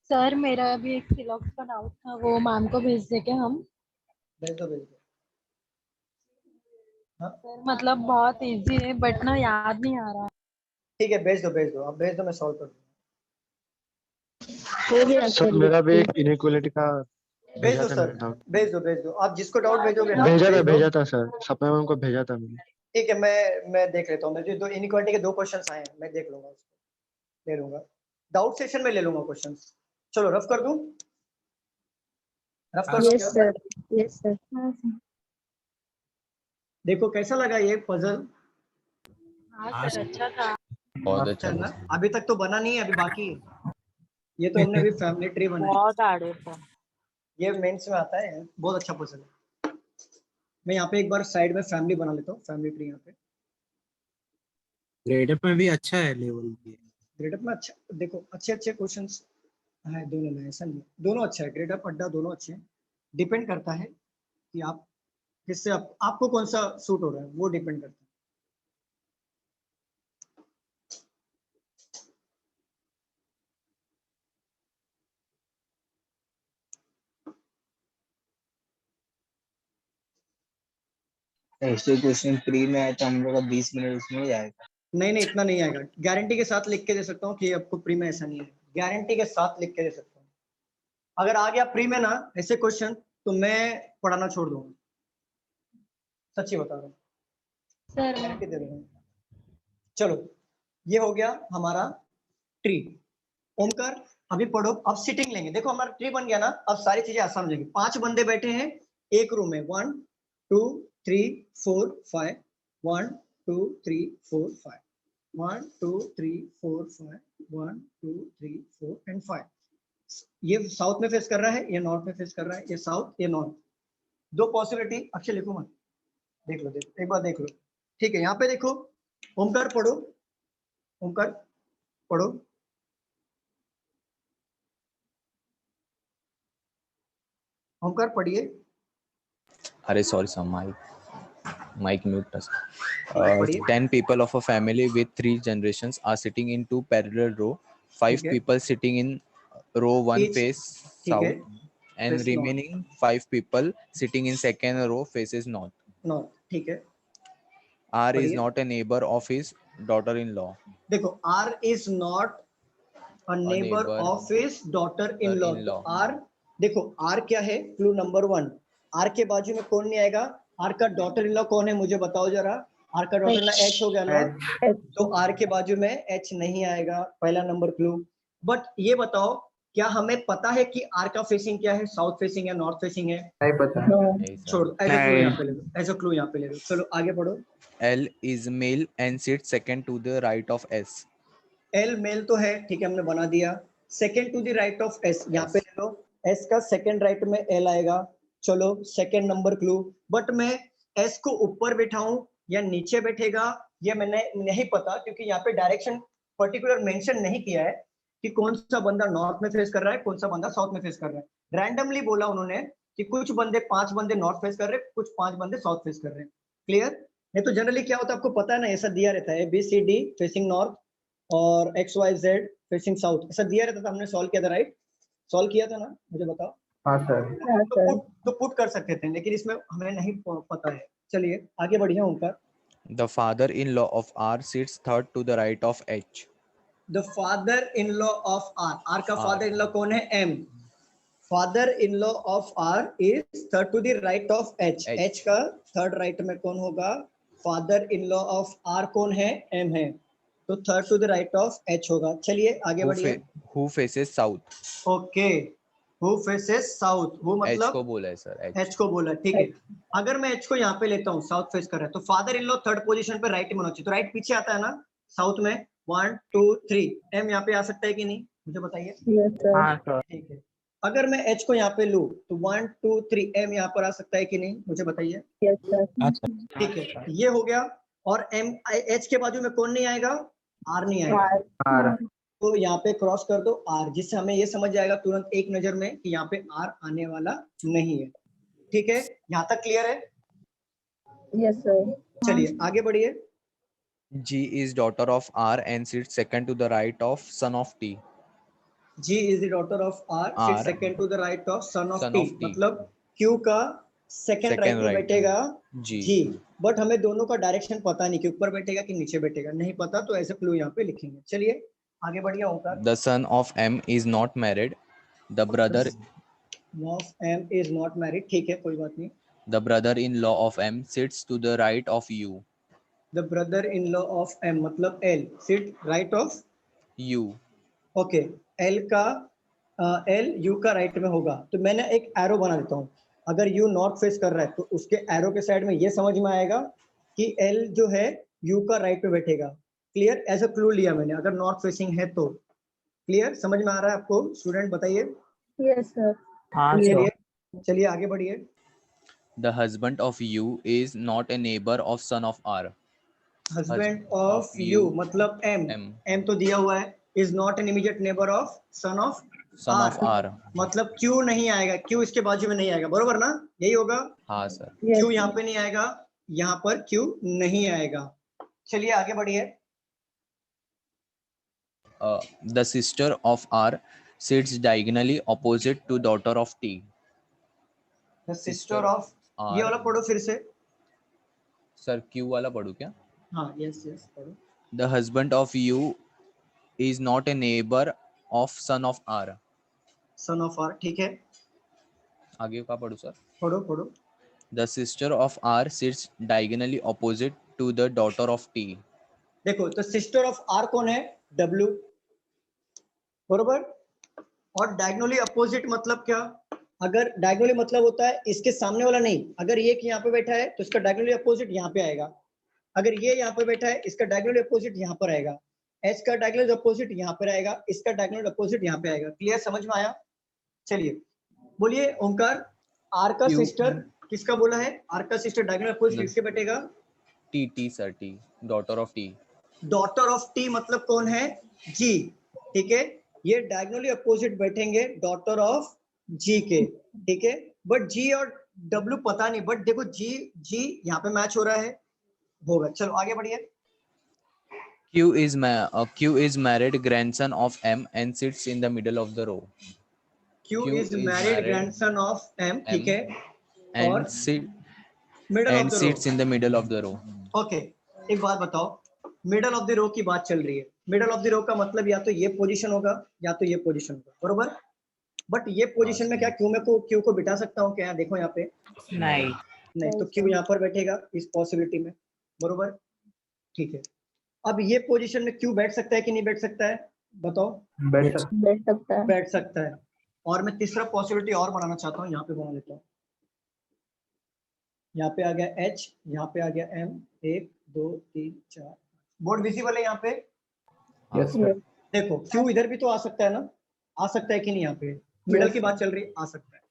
सर मेरा अभी एक सिलॉक्स का डाउट था, वो मैम को भेज दे क्या हम? भेज दो। सर मतलब बहुत इजी है बट ना याद नहीं आ रहा। ठीक है भेज दो आप भेज दो, मैं सॉल्व कर दूंगा। सर मेरा भी एक इनइक्वालिटी का भेज दो सर, भेज दो आप जिसको डाउट भेजोगे ना। भेजा था सर, सपना मैम को भेजा था मैंने। ठीक है मैं देख लेता हूँ, मुझे दो इनइक्वालिटी के 2 क्वेश्चंस आए हैं, मैं देख लूंगा उसको, ले लूंगा डाउट सेशन में ले लूंगा क्वेश्चंस। चलो रफ कर दूं? Yes sir. देखो कैसा लगा ये पजल? हाँ सर अच्छा था। बहुत अच्छा अच्छा ना? था। अभी तक तो बना नहीं है, अभी बाकी है। ये तो हमने अभी फैमिली ट्री बनाया, बहुत हार्ड था। ये मेंस में आता है, बहुत अच्छा पजल है। मैं यहाँ पे एक बार साइड में फैमिली बना लेता हूँ, फैमिली ट्री यहाँ पे। ग्रेडअप में भी अच्छा है लेवल भी। ग्रेड अप में अच्छा, देखो अच्छे अच्छे क्वेश्चंस है दोनों में, ऐसा नहीं है। दोनों अच्छा है, ग्रेड अप अड्डा दोनों अच्छे हैं। डिपेंड करता है कि आप किससे, आपको कौन सा सूट हो रहा है, वो डिपेंड करता है। ऐसे क्वेश्चन प्री में आए तो हम लोग का 20 मिनट उसमें ही जाएगा। नहीं नहीं, इतना नहीं आएगा, गारंटी के साथ लिख के दे सकता हूँ कि आपको प्री में ऐसा नहीं है, गारंटी के साथ लिख के दे सकता हूँ। अगर आ गया प्री में ना ऐसे क्वेश्चन, तो मैं पढ़ाना छोड़ दूंगा, सच्ची बता रहा हूँ, सर गारंटी दे रहा हूँ। चलो ये हो गया हमारा ट्री। ओमकार अभी पढ़ो, अब सिटिंग लेंगे। देखो हमारा ट्री बन गया ना, अब सारी चीजें आसान हो जाएंगी। 5 बंदे बैठे हैं एक रूम में, 1 2 3 4 5, 1 2 3 4 5, 1 2 3 4 5, 1 2 3 4 एंड 5। ये साउथ में फेस कर रहा है, ये नॉर्थ में फेस कर रहा है, ये साउथ ये नॉर्थ। दो पॉसिबिलिटी, अक्षय लिखो मत, देख लो, देख एक बार देख लो, ठीक है। यहाँ पे देखो, ओमकार पढ़ो, ओमकार पढ़ो। ओमकार पढ़िए। अरे sorry sir, mic mute us. पढ़िए। 10 people of a family with 3 generations are sitting in 2 parallel row. 5 ठीक है। people sitting in row 1 Each- face ठीक है, south and face north। remaining 5 people sitting in second row faces north. North, ठीक है। R is पढ़िए। not a neighbor of his daughter-in-law. देखो R is not a neighbour neighbor of his daughter in law. तो daughter-in-law. R, देखो R क्या है, clue number 1। R के बाजू में कौन नहीं आएगा? R का डॉटर इन लॉ कौन है, मुझे बताओ जरा। R का डॉटर इन लॉ H हो गया ना, तो R के बाजू में H नहीं आएगा, पहला नंबर क्लू। बट ये बताओ, क्या हमें पता है कि R का फेसिंग क्या है, साउथ फेसिंग है नॉर्थ फेसिंग है? नहीं पता। नहीं sir. छोड़, एज अ क्लू यहाँ पे ले लो, एज अ क्लू यहाँ पे ले लो। चलो आगे बढ़ो। L is male and sits second to the right of S. L male तो है, ठीक है, हमने बना दिया। Second to the right of S, यहाँ पे ले लो, एस का सेकेंड राइट में एल आएगा। चलो सेकेंड नंबर क्लू। बट मैं एस को ऊपर बैठाऊं या नीचे बैठेगा, ये मैंने नहीं पता, क्योंकि यहाँ पे डायरेक्शन पर्टिकुलर मेंशन नहीं किया है कि कौन सा बंदा नॉर्थ में फेस कर रहा है, कौन सा बंदा साउथ में फेस कर रहा है। रैंडमली बोला उन्होंने कि कुछ बंदे 5 बंदे नॉर्थ फेस कर रहे हैं, कुछ 5 बंदे साउथ फेस कर रहे हैं। क्लियर? नहीं तो जनरली क्या होता है आपको पता है ना, ऐसा दिया रहता है ABCD फेसिंग नॉर्थ और XYZ फेसिंग साउथ, ऐसा दिया रहता था, हमने सॉल्व किया था, राइट? सॉल्व किया था ना, मुझे बताओ। हाँ सर। तो पुट कर सकते थे, लेकिन इसमें हमें नहीं पता है। चलिए आगे बढ़िए Omkar. The father-in-law of R sits third to the right of H. The father in law of R, R का R. फादर इन लॉ कौन है? M। Father in law of R is third to the right of H। H. H का third right में कौन होगा? Father in law of R कौन है? M है, तो third to the right of H होगा। चलिए आगे बढ़िए। Who faces south? Okay, who faces south, वो H मतलब को बोला है सर, H. H को बोला, ठीक है। अगर मैं H को यहाँ पे लेता हूँ, साउथ फेस कर रहा है, तो father in law third position पे राइट में होना चाहिए, तो राइट पीछे आता है ना साउथ में। 1 2 3 M यहाँ पे आ सकता है कि नहीं, मुझे बताइए। हाँ सर। ठीक है। अगर मैं H को यहाँ पे लूँ तो 1 2 3 M यहाँ पर आ सकता है कि नहीं, मुझे बताइए। ठीक है, ये हो गया। और M H के बाजू में कौन नहीं आएगा? R नहीं आएगा। तो यहाँ पे क्रॉस कर दो R, जिससे हमें ये समझ जाएगा तुरंत एक नजर में कि यहाँ पे R आने वाला नहीं है। ठीक है, यहाँ तक क्लियर है? Yes sir. चलिए आगे बढ़िए। G is daughter of R and sits second to the right of son of T. G is the daughter of R, sit R. second to the right of son of Son T। of T. मतलब Q का second right में right. बैठेगा G. G। But हमें दोनों का direction पता नहीं कि ऊपर बैठेगा कि नीचे बैठेगा, नहीं पता, तो ऐसे क्लू यहाँ पे लिखेंगे। चलिए आगे बढ़िए ओंकार। The son of M is not married. The brother of M is not married, ठीक है, कोई बात नहीं। The brother-in-law of M sits to the right of U. The brother-in-law of M मतलब L, sit right of U. Okay. L का L U का right में होगा, तो मैंने एक एरो बना देता हूँ। अगर यू नॉर्थ फेस कर रहा है तो उसके एरो के साइड में ये समझ में आएगा कि एल जो है यू का राइट पे बैठेगा। क्लियर, एज अ क्लू लिया मैंने, अगर नॉर्थ फेसिंग है तो। क्लियर, समझ में आ रहा है आपको स्टूडेंट? बताइए। Yes sir. हाँ चलिए सर। चलिए आगे बढ़िए। The husband of you is not a neighbor of son of R. Husband of you मतलब एम, एम तो दिया हुआ है, is not an immediate neighbour of son of Son of R. मतलब क्यू नहीं आएगा, क्यू इसके बाजू में नहीं आएगा, बरोबर ना? यही होगा। हाँ सर। क्यू यहाँ पे नहीं आएगा, यहाँ पर क्यू नहीं आएगा। चलिए आगे बढ़िए। The sister of R sits diagonally opposite to daughter of T. The sister of, ये वाला पढ़ो फिर से। सर Q वाला पढ़ू क्या? हाँ यस यस पढ़ो। The husband of you is not a neighbor of son of R. Son of R, ठीक है। आगे का पढ़ू सर? पढ़ो पढ़ो। The sister of R sits diagonally opposite to the daughter of T. देखो तो सिस्टर ऑफ आर कौन है? W, बरोबर। और डायगोनली अपोजिट मतलब क्या? अगर डायगोनली मतलब होता है इसके सामने वाला नहीं, अगर ये यहाँ पे बैठा है तो इसका डायगोनली अपोजिट यहाँ पे आएगा। अगर ये यहाँ पे बैठा है इसका डायगोनली अपोजिट यहाँ पर आएगा। एच का डायगोनल अपोजिट यहाँ पर आएगा, इसका डायगोनल अपोजिट यहाँ पे आएगा। क्लियर, समझ में आया? चलिए बोलिए ओंकार, आर का सिस्टर किसका बोला है? आर का सिस्टर डायगोनल अपोजिट किसके बैठेगा? T sir, T daughter of T. Daughter of T मतलब कौन है? जी, ठीक है। ये डायगोनली अपोजिट बैठेंगे डॉटर ऑफ जी के, ठीक है। बट जी और डब्ल्यू पता नहीं, बट देखो जी जी यहाँ पे मैच हो रहा है, होगा। चलो आगे बढ़िए। Q is married grandson of M and sits in the middle of the row. Q is married grandson of M, ठीक है। और and sits in the middle of the row. Okay, एक बात बताओ, मिडल ऑफ द रो की बात चल रही है। मिडल ऑफ द रो का मतलब या तो ये पोजीशन होगा या तो ये पोजीशन होगा, बरोबर। बट ये पोजीशन में क्या क्यू को बिठा सकता हूँ क्या? देखो यहाँ पे नहीं तो क्यू यहाँ पर बैठेगा इस पॉसिबिलिटी में, बरोबर, ठीक है। अब ये पोजीशन में क्यू बैठ सकता है कि नहीं बैठ सकता है? बताओ। बैठ सकता है। बैठ सकता है। और मैं तीसरा पॉसिबिलिटी और बनाना चाहता हूँ, यहाँ पे बना लेता हूँ। यहाँ पे आ गया H, यहाँ पे आ गया M, 1 2 3 4। बोर्ड विजिबल है यहाँ पे? Yes sir. देखो Q इधर भी तो आ सकता है ना, आ सकता है कि नहीं? यहाँ पे मिडल की बात चल रही है, आ सकता है।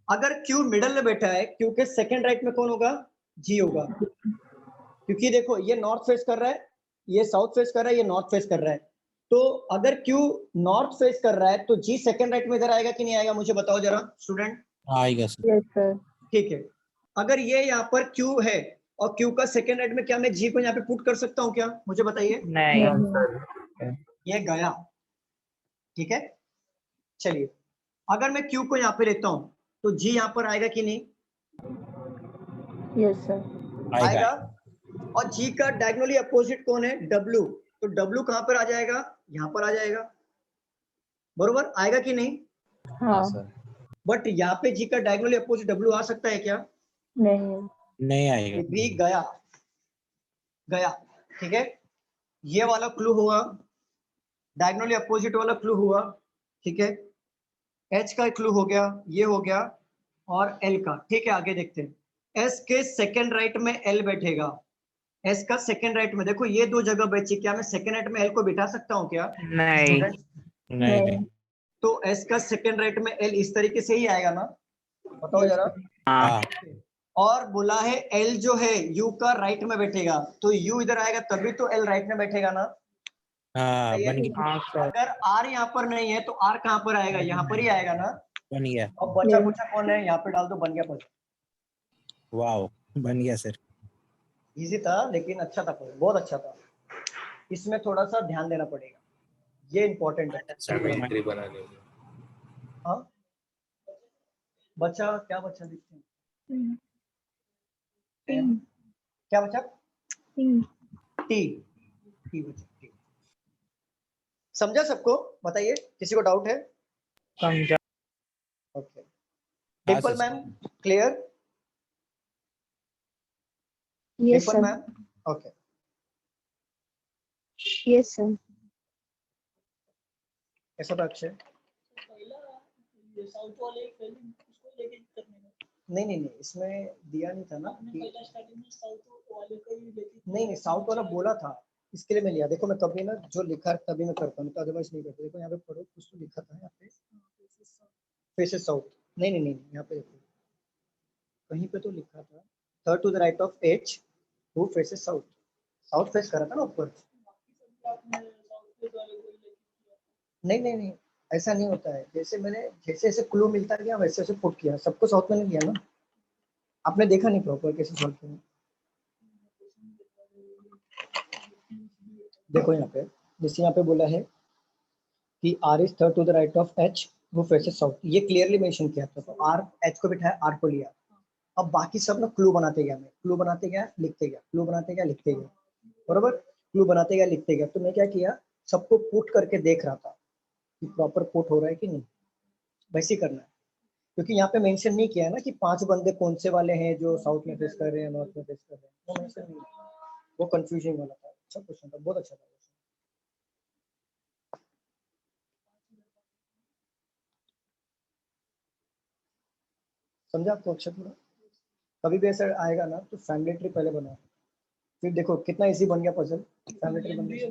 अगर Q मिडल में बैठा है, Q के सेकंड राइट में कौन होगा? G होगा, क्योंकि देखो ये नॉर्थ फेस कर रहा है, ये साउथ फेस कर रहा है, ये नॉर्थ फेस कर रहा है। तो अगर Q नॉर्थ फेस कर रहा है तो G सेकंड राइट में इधर आएगा कि नहीं आएगा? मुझे बताओ जरा स्टूडेंट। आएगा सर। ठीक है। अगर ये यहाँ पर Q है और Q का सेकंड राइट में क्या मैं G को यहाँ पे पुट कर सकता हूँ क्या? मुझे बताइए। नहीं। ये गया, ठीक है। चलिए अगर मैं Q को यहाँ पे लेता हूँ तो G यहाँ पर आएगा कि नहीं? Yes sir. आएगा। और G का डायगोनली अपोजिट कौन है? W, तो W कहाँ पर आ जाएगा? यहाँ पर आ जाएगा, बरोबर, आएगा कि नहीं? हाँ सर। बट यहाँ पे G का डायगोनली अपोजिट W आ सकता है क्या? नहीं आएगा। भी गया, ठीक है। ये वाला क्लू हुआ, डायगोनली अपोजिट वाला क्लू हुआ, ठीक है। H का क्लू हो गया, ये हो गया, और L का, ठीक है। आगे देखते हैं। S के सेकंड राइट में L बैठेगा। S का सेकंड राइट में देखो ये दो जगह बची, क्या मैं सेकंड राइट में L को बिठा सकता हूँ क्या? नहीं। तो S का सेकंड राइट में L इस तरीके से ही आएगा ना, बताओ जरा। हाँ। और बोला है L जो है U का राइट में बैठेगा, तो U इधर आएगा तभी तो L राइट में बैठेगा ना। हाँ बन गया। अगर R यहाँ पर नहीं है तो R कहाँ पर आएगा? यहाँ पर ही आएगा ना। बन गया। अब बचा कुचा कौन है? यहाँ पे डाल दो, बन गया बचा। वाओ, बन गया सर। इजी था लेकिन अच्छा था, बहुत अच्छा था। इसमें थोड़ा सा ध्यान देना पड़ेगा, ये इम्पोर्टेंट है। हाँ बचा क्या? बचा देखते हैं क्या बचा? टी बचा। समझा सबको? बताइए, किसी को डाउट है? समझा। Okay, Dimple ma'am clear? Yes Dimple sir. Ma'am okay. Yes sir. ऐसा था अक्षय। नहीं नहीं नहीं, इसमें दिया नहीं था ना कि नहीं नहीं, साउथ वाला बोला था, इसके लिए मैं लिया। देखो मैं कभी ना जो लिखा है तभी मैं करता हूँ, तो अदरवाइज नहीं करता। देखो यहाँ पे पढ़ो, कुछ तो लिखा था यहाँ पे, फेसेस साउथ। नहीं नहीं नहीं, यहाँ पे देखो कहीं पे तो लिखा था, third to the right of H who faces south. South face करा था ना ऊपर। नहीं नहीं नहीं, ऐसा नहीं होता है। जैसे मैंने जैसे जैसे क्लू मिलता गया वैसे वैसे पुट किया, सबको साउथ में नहीं लिया ना। आपने देखा नहीं प्रॉपर कैसे सॉल्व किया। देखो यहाँ पे, जैसे यहाँ पे बोला है कि R is third to the right of H वो फेसेस साउथ, ये क्लियरली मेंशन किया था। तो आर, एच को बिठाया, आर को लिया। अब बाकी सब ना क्लू बनाते गया, मैं क्लू बनाते गया लिखते गया, क्लू बनाते गया लिखते गया, बरोबर। क्लू बनाते गया लिखते गया। तो मैं क्या किया, सबको पुट करके देख रहा था कि प्रॉपर पुट हो रहा है कि नहीं। वैसे ही करना है, क्योंकि यहाँ पे मेंशन नहीं किया है ना कि 5 बंदे कौन से वाले हैं जो साउथ में फेस कर रहे हैं, नॉर्थ में फेस कर रहे हैं, वो मेंशन नहीं है। वो कंफ्यूजिंग वाला था। अच्छा क्वेश्चन था, बहुत अच्छा था। समझा आपको अक्षर पूरा? कभी भी ऐसा आएगा ना तो फैमिली ट्री पहले बनाओ, फिर देखो कितना इजी बन गया पजल। फैमिली ट्री बन गया,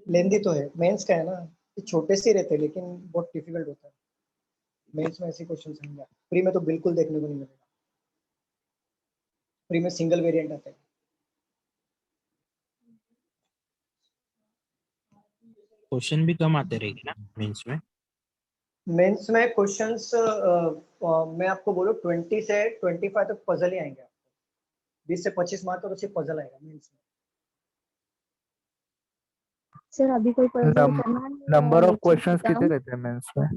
लेंदी तो है, मेंस का है ना, ये छोटे से रहते हैं लेकिन बहुत डिफिकल्ट होता है। मेंस में ऐसे क्वेश्चन आएंगे, प्री में तो बिल्कुल देखने को नहीं मिलेगा। प्री में सिंगल वेरिएंट आता है। क्वेश्चन भी कम आते रहेंगे ना मेंस में? मेंस में क्वेश्चंस मैं आपको बोलूं 20 से 25 तक पजल ही आएंगे आपको। 20 से 25 मार्क का तो सिर्फ पजल आएगा मेंस में। सर अभी कोई पजल करना है? नंबर ऑफ क्वेश्चंस कितने रहते हैं मेंस में?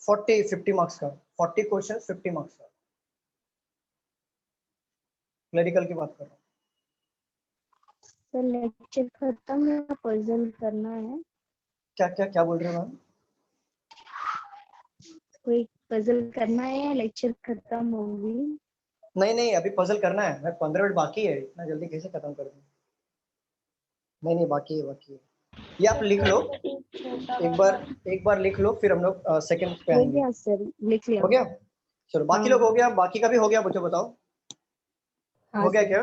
40-50 मार्क्स का, 40 क्वेश्चंस 50 मार्क्स का। क्लरिकल की बात कर रहा हूँ। सर लेक्चर खत्म या पजल करना है? क्या क्या क्या बोल रहे हो मैम? कोई पजल करना है या लेक्चर खत्म होगी? नहीं नहीं, अभी पजल करना है। मैं 15 मिनट बाकी है, इतना जल्दी कैसे खत्म कर दूं? नहीं नहीं, बाकी है बाकी है। ये आप लिख लो, एक बार लिख लो, फिर हम लोग सेकंड पे हो आएंगे। गया सर, लिख लिया। हो गया? चलो बाकी लोग हो गया, बाकी का भी हो गया, मुझे बताओ हो गया क्या?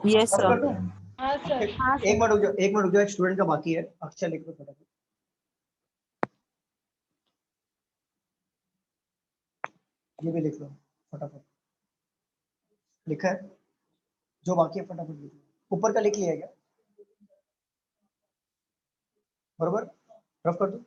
यस अब सर। कर दूं? एक मिनट रुक जाओ, एक मिनट रुक जाओ, एक स्टूडेंट का बाकी है। अक्षर लिख लो फटाफट, ये भी लिख लो फटाफट। लिखा है? जो बाकी है फटाफट लिख लो। ऊपर का लिख लिया क्या? बरोबर, रफ कर दो।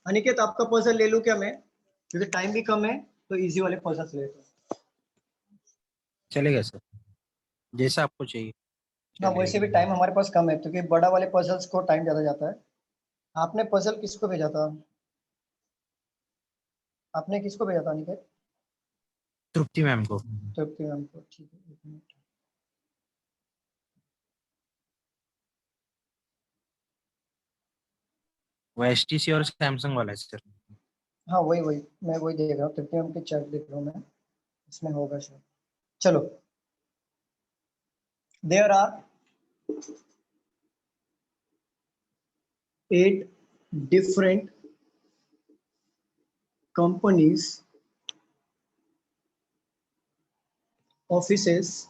अनिकेत आपका पजल ले लूं क्या मैं? क्योंकि टाइम भी कम है तो इजी वाले पजल्स लेते हैं। चलेगा सर, जैसा आपको चाहिए। ना वैसे भी टाइम हमारे पास कम है, क्योंकि बड़ा वाले पजल्स को टाइम ज्यादा जाता है। आपने पजल किसको भेजा था? आपने किसको भेजा था अनिकेत? तृप्ति मैम को। तृप्ति मैम को, ठीक है। एक मिनट। वो एचटीसी और सैमसंग वाला है सर। हाँ वही वही, मैं वही देख रहा हूँ, तृप्ति मैम की चैट देख रहा हूँ मैं, इसमें होगा शायद। चलो, there are 8 different companies, offices,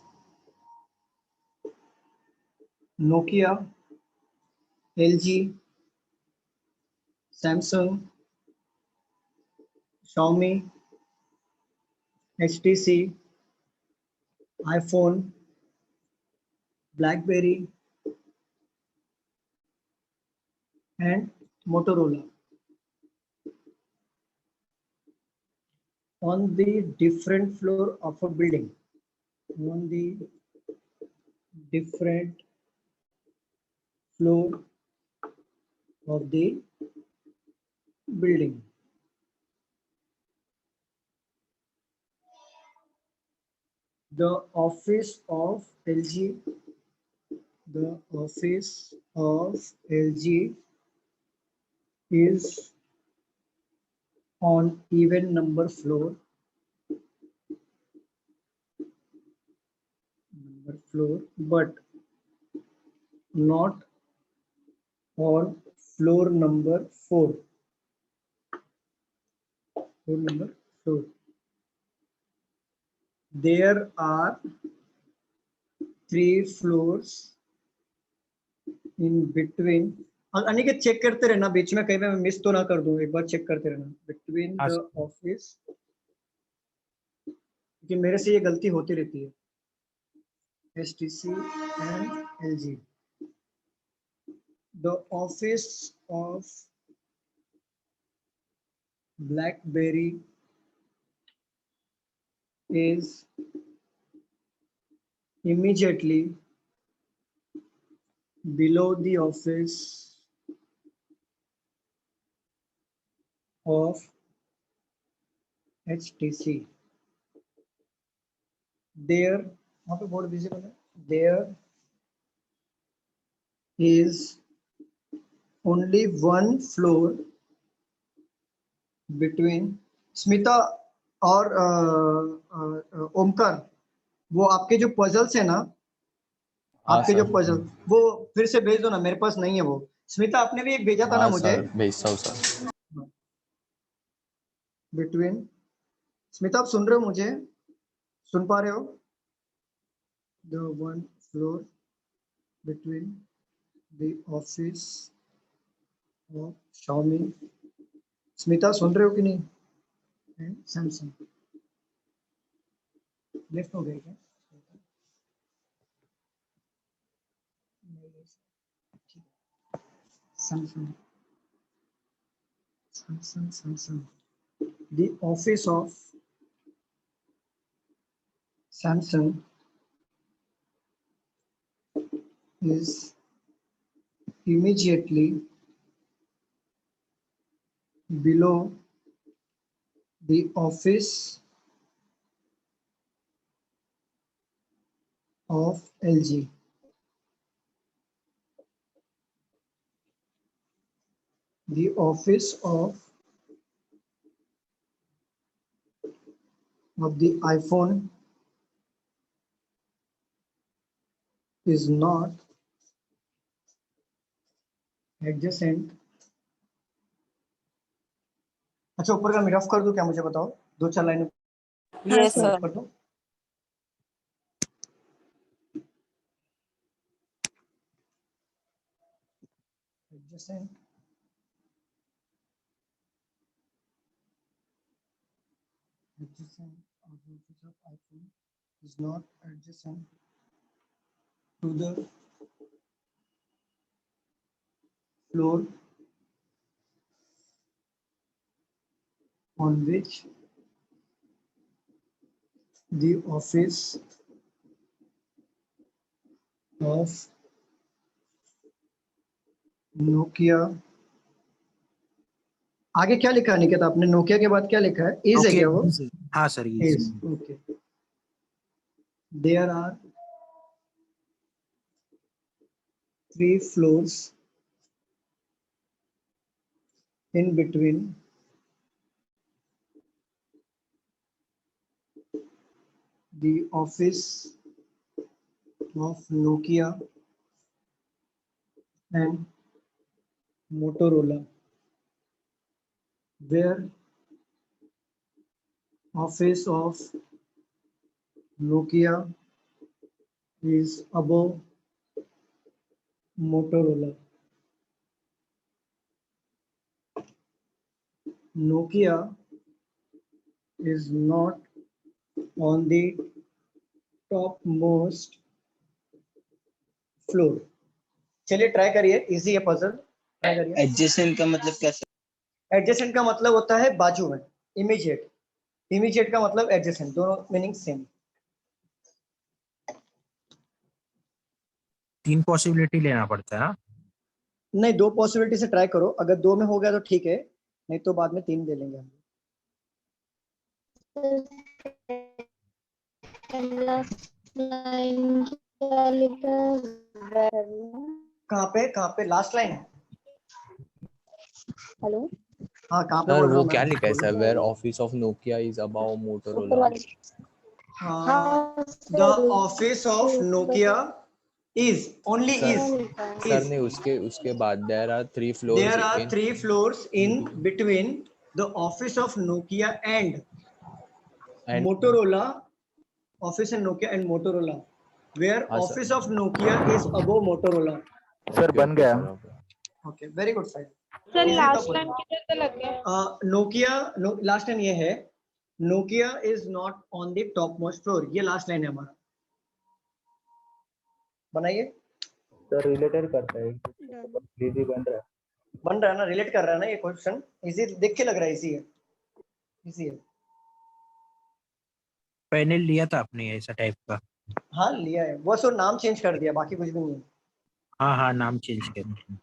Nokia, LG, Samsung, Xiaomi, HTC, iPhone, BlackBerry, and Motorola on the different floor of a building. On the different floor of the building. The office of LG, the office of LG is on even number floor, but not on floor number 4. Floor number 4. There are 3 floors in between. Aniket check करते रहना, बीच में कहीं मैं miss तो ना कर दूं, एक बार चेक करते रहना. Between the office, क्योंकि मेरे से ये गलती होती रहती है. STC and LG. The office of BlackBerry is immediately below the office of HTC. There, वहाँ पे बोर्ड विजिबल है. There is only one floor between. Smita और ओमकार, वो आपके जो पजल्स है ना, आपके जो पजल, वो फिर से भेज दो ना, मेरे पास नहीं है वो. स्मिता आपने भी एक भेजा था ना मुझे. भेजता हूँ सर. बिटवीन. स्मिता आप सुन रहे हो मुझे? सुन पा रहे हो? The one floor between the office of Xiaomi. Smita सुन रहे हो कि नहीं? सैमसंग. लेफ्ट हो गए क्या? Samsung. The office of Samsung is immediately below the office of LG. The office of the iPhone is not adjacent. अच्छा, ऊपर का मिरफ कर दूं क्या, मुझे बताओ. 2-4 लाइनें यस सर. कर दो. Adjacent. Adjacent of the office of iPhone is not adjacent to the floor on which the office of Nokia. आगे क्या लिखा है निकेत आपने? नोकिया के बाद क्या लिखा है? इज है क्या वो? हाँ sir, is. Okay. There are 3 floors in between the office of Nokia and Motorola, where office of Nokia is above Motorola. Nokia is not on the topmost floor. चलिए ट्राई करिए, इजी है puzzle, try करिए. Adjacent का मतलब क्या sir? Adjacent का मतलब होता है बाजू में. इमीडिएट. इमीडिएट का मतलब एडजेसेंट, दोनों मीनिंग सेम. 3 पॉसिबिलिटी लेना पड़ता है ना? नहीं, 2 पॉसिबिलिटी से ट्राई करो. अगर 2 में हो गया तो ठीक है, नहीं तो बाद में 3 ले लेंगे हम. कहाँ पे लास्ट लाइन? हेलो. हाँ, कहाँ पे सर बोल रहा वो हूँ क्या मैं? लिखा है sir? Where office of Nokia is above Motorola. The office of Nokia is only sir is sir नहीं, उसके बाद there are 3 floors there are in 3 floors in between the office of Nokia and Motorola, office and Nokia and Motorola, where हाँ, sir. office of Nokia is above Motorola. Sir बन गया। Okay, very good sir. Sir Easy last था line किधर से लग गया? Nokia last line ये है, Nokia is not on the topmost floor, ये लास्ट लाइन है हमारा। बनाइए सर रिलेटेड करता है, इजी बन रहा है ना, रिलेट कर रहा है ना ये क्वेश्चन, इजी देख के लग रहा है इजी है, इजी है। पहले लिया था आपने ऐसा टाइप का? हाँ लिया है, बस वो नाम चेंज कर दिया, बाकी कुछ भी नहीं है। हाँ हाँ नाम चेंज किया।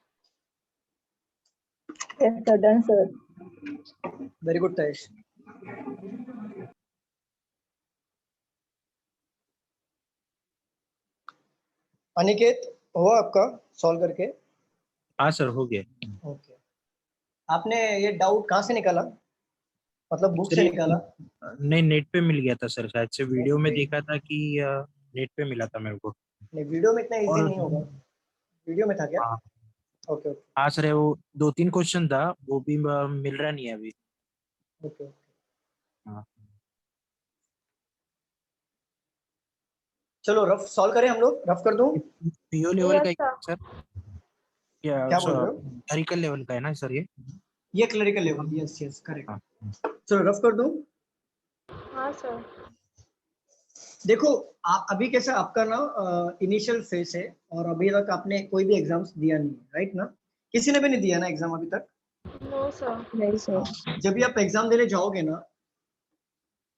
Yes sir, done sir. Very good Taish. Aniket हुआ आपका सॉल्व करके? हाँ सर हो गया। ओके, आपने ये डाउट कहाँ से निकाला, मतलब बुक से निकाला? नहीं नेट पे मिल गया था सर, शायद से वीडियो में देखा था कि नेट पे मिला था मेरे को। नहीं वीडियो में इतना इजी नहीं होगा, वीडियो में था क्या? हाँ ओके ओके हाँ सर, वो 2-3 क्वेश्चन था, वो भी मिल रहा नहीं है अभी। ओके। हाँ चलो रफ सॉल्व करें हम लोग, रफ कर दूं? पीओ लेवल का है सर? क्या बोल रहे हो? क्लरिकल लेवल का है ना सर ये clerical level, yes yes correct. हाँ। चलो रफ कर दूं? हाँ सर। देखो आप अभी कैसा आपका ना इनिशियल फेज है और अभी तक आपने कोई भी एग्जाम्स दिया नहीं, राइट ना? किसी ने भी नहीं दिया ना एग्जाम अभी तक? No sir. नहीं सर। जब भी आप एग्जाम देने जाओगे ना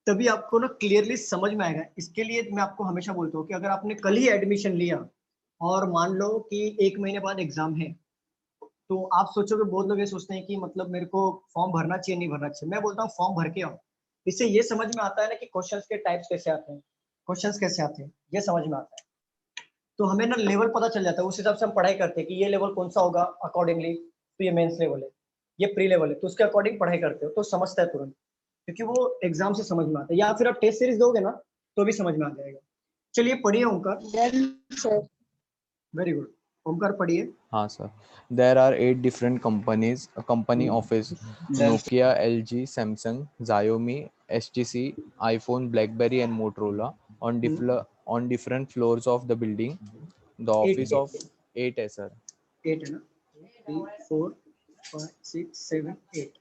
तभी आपको ना क्लियरली समझ में आएगा। इसके लिए मैं आपको हमेशा बोलता हूँ कि अगर आपने कल ही एडमिशन लिया और मान लो कि 1 महीने बाद एग्जाम है, तो आप सोचोगे, बहुत लोग ये सोचते हैं कि मतलब मेरे को फॉर्म भरना चाहिए नहीं भरना चाहिए। मैं बोलता हूँ फॉर्म भर के आओ, इससे ये समझ में आता है ना कि क्वेश्चंस के टाइप्स कैसे आते हैं, क्वेश्चंस कैसे आते हैं, ये समझ में आता है। तो हमें ना लेवल पता चल जाता है, उस हिसाब से हम पढ़ाई करते हैं कि ये लेवल कौन सा होगा अकॉर्डिंगली। तो ये मेंस लेवल है, ये प्री लेवल है, तो उसके अकॉर्डिंग पढ़ाई करते हो तो समझता है तुरंत, क्योंकि वो एग्जाम से समझ में आता है। या फिर आप टेस्ट सीरीज दोगे ना तो भी समझ में आ जाएगा। चलिए पढ़िए ओमकार। वेरी गुड, ओमकार पढ़िए। हाँ sir, there are 8 different companies, company office, Nokia, LG, Samsung, Xiaomi, HTC, iPhone, BlackBerry and Motorola on different floors of the building. The office of 8 है सर। 8 है ना, 3 4 5 6 7 8।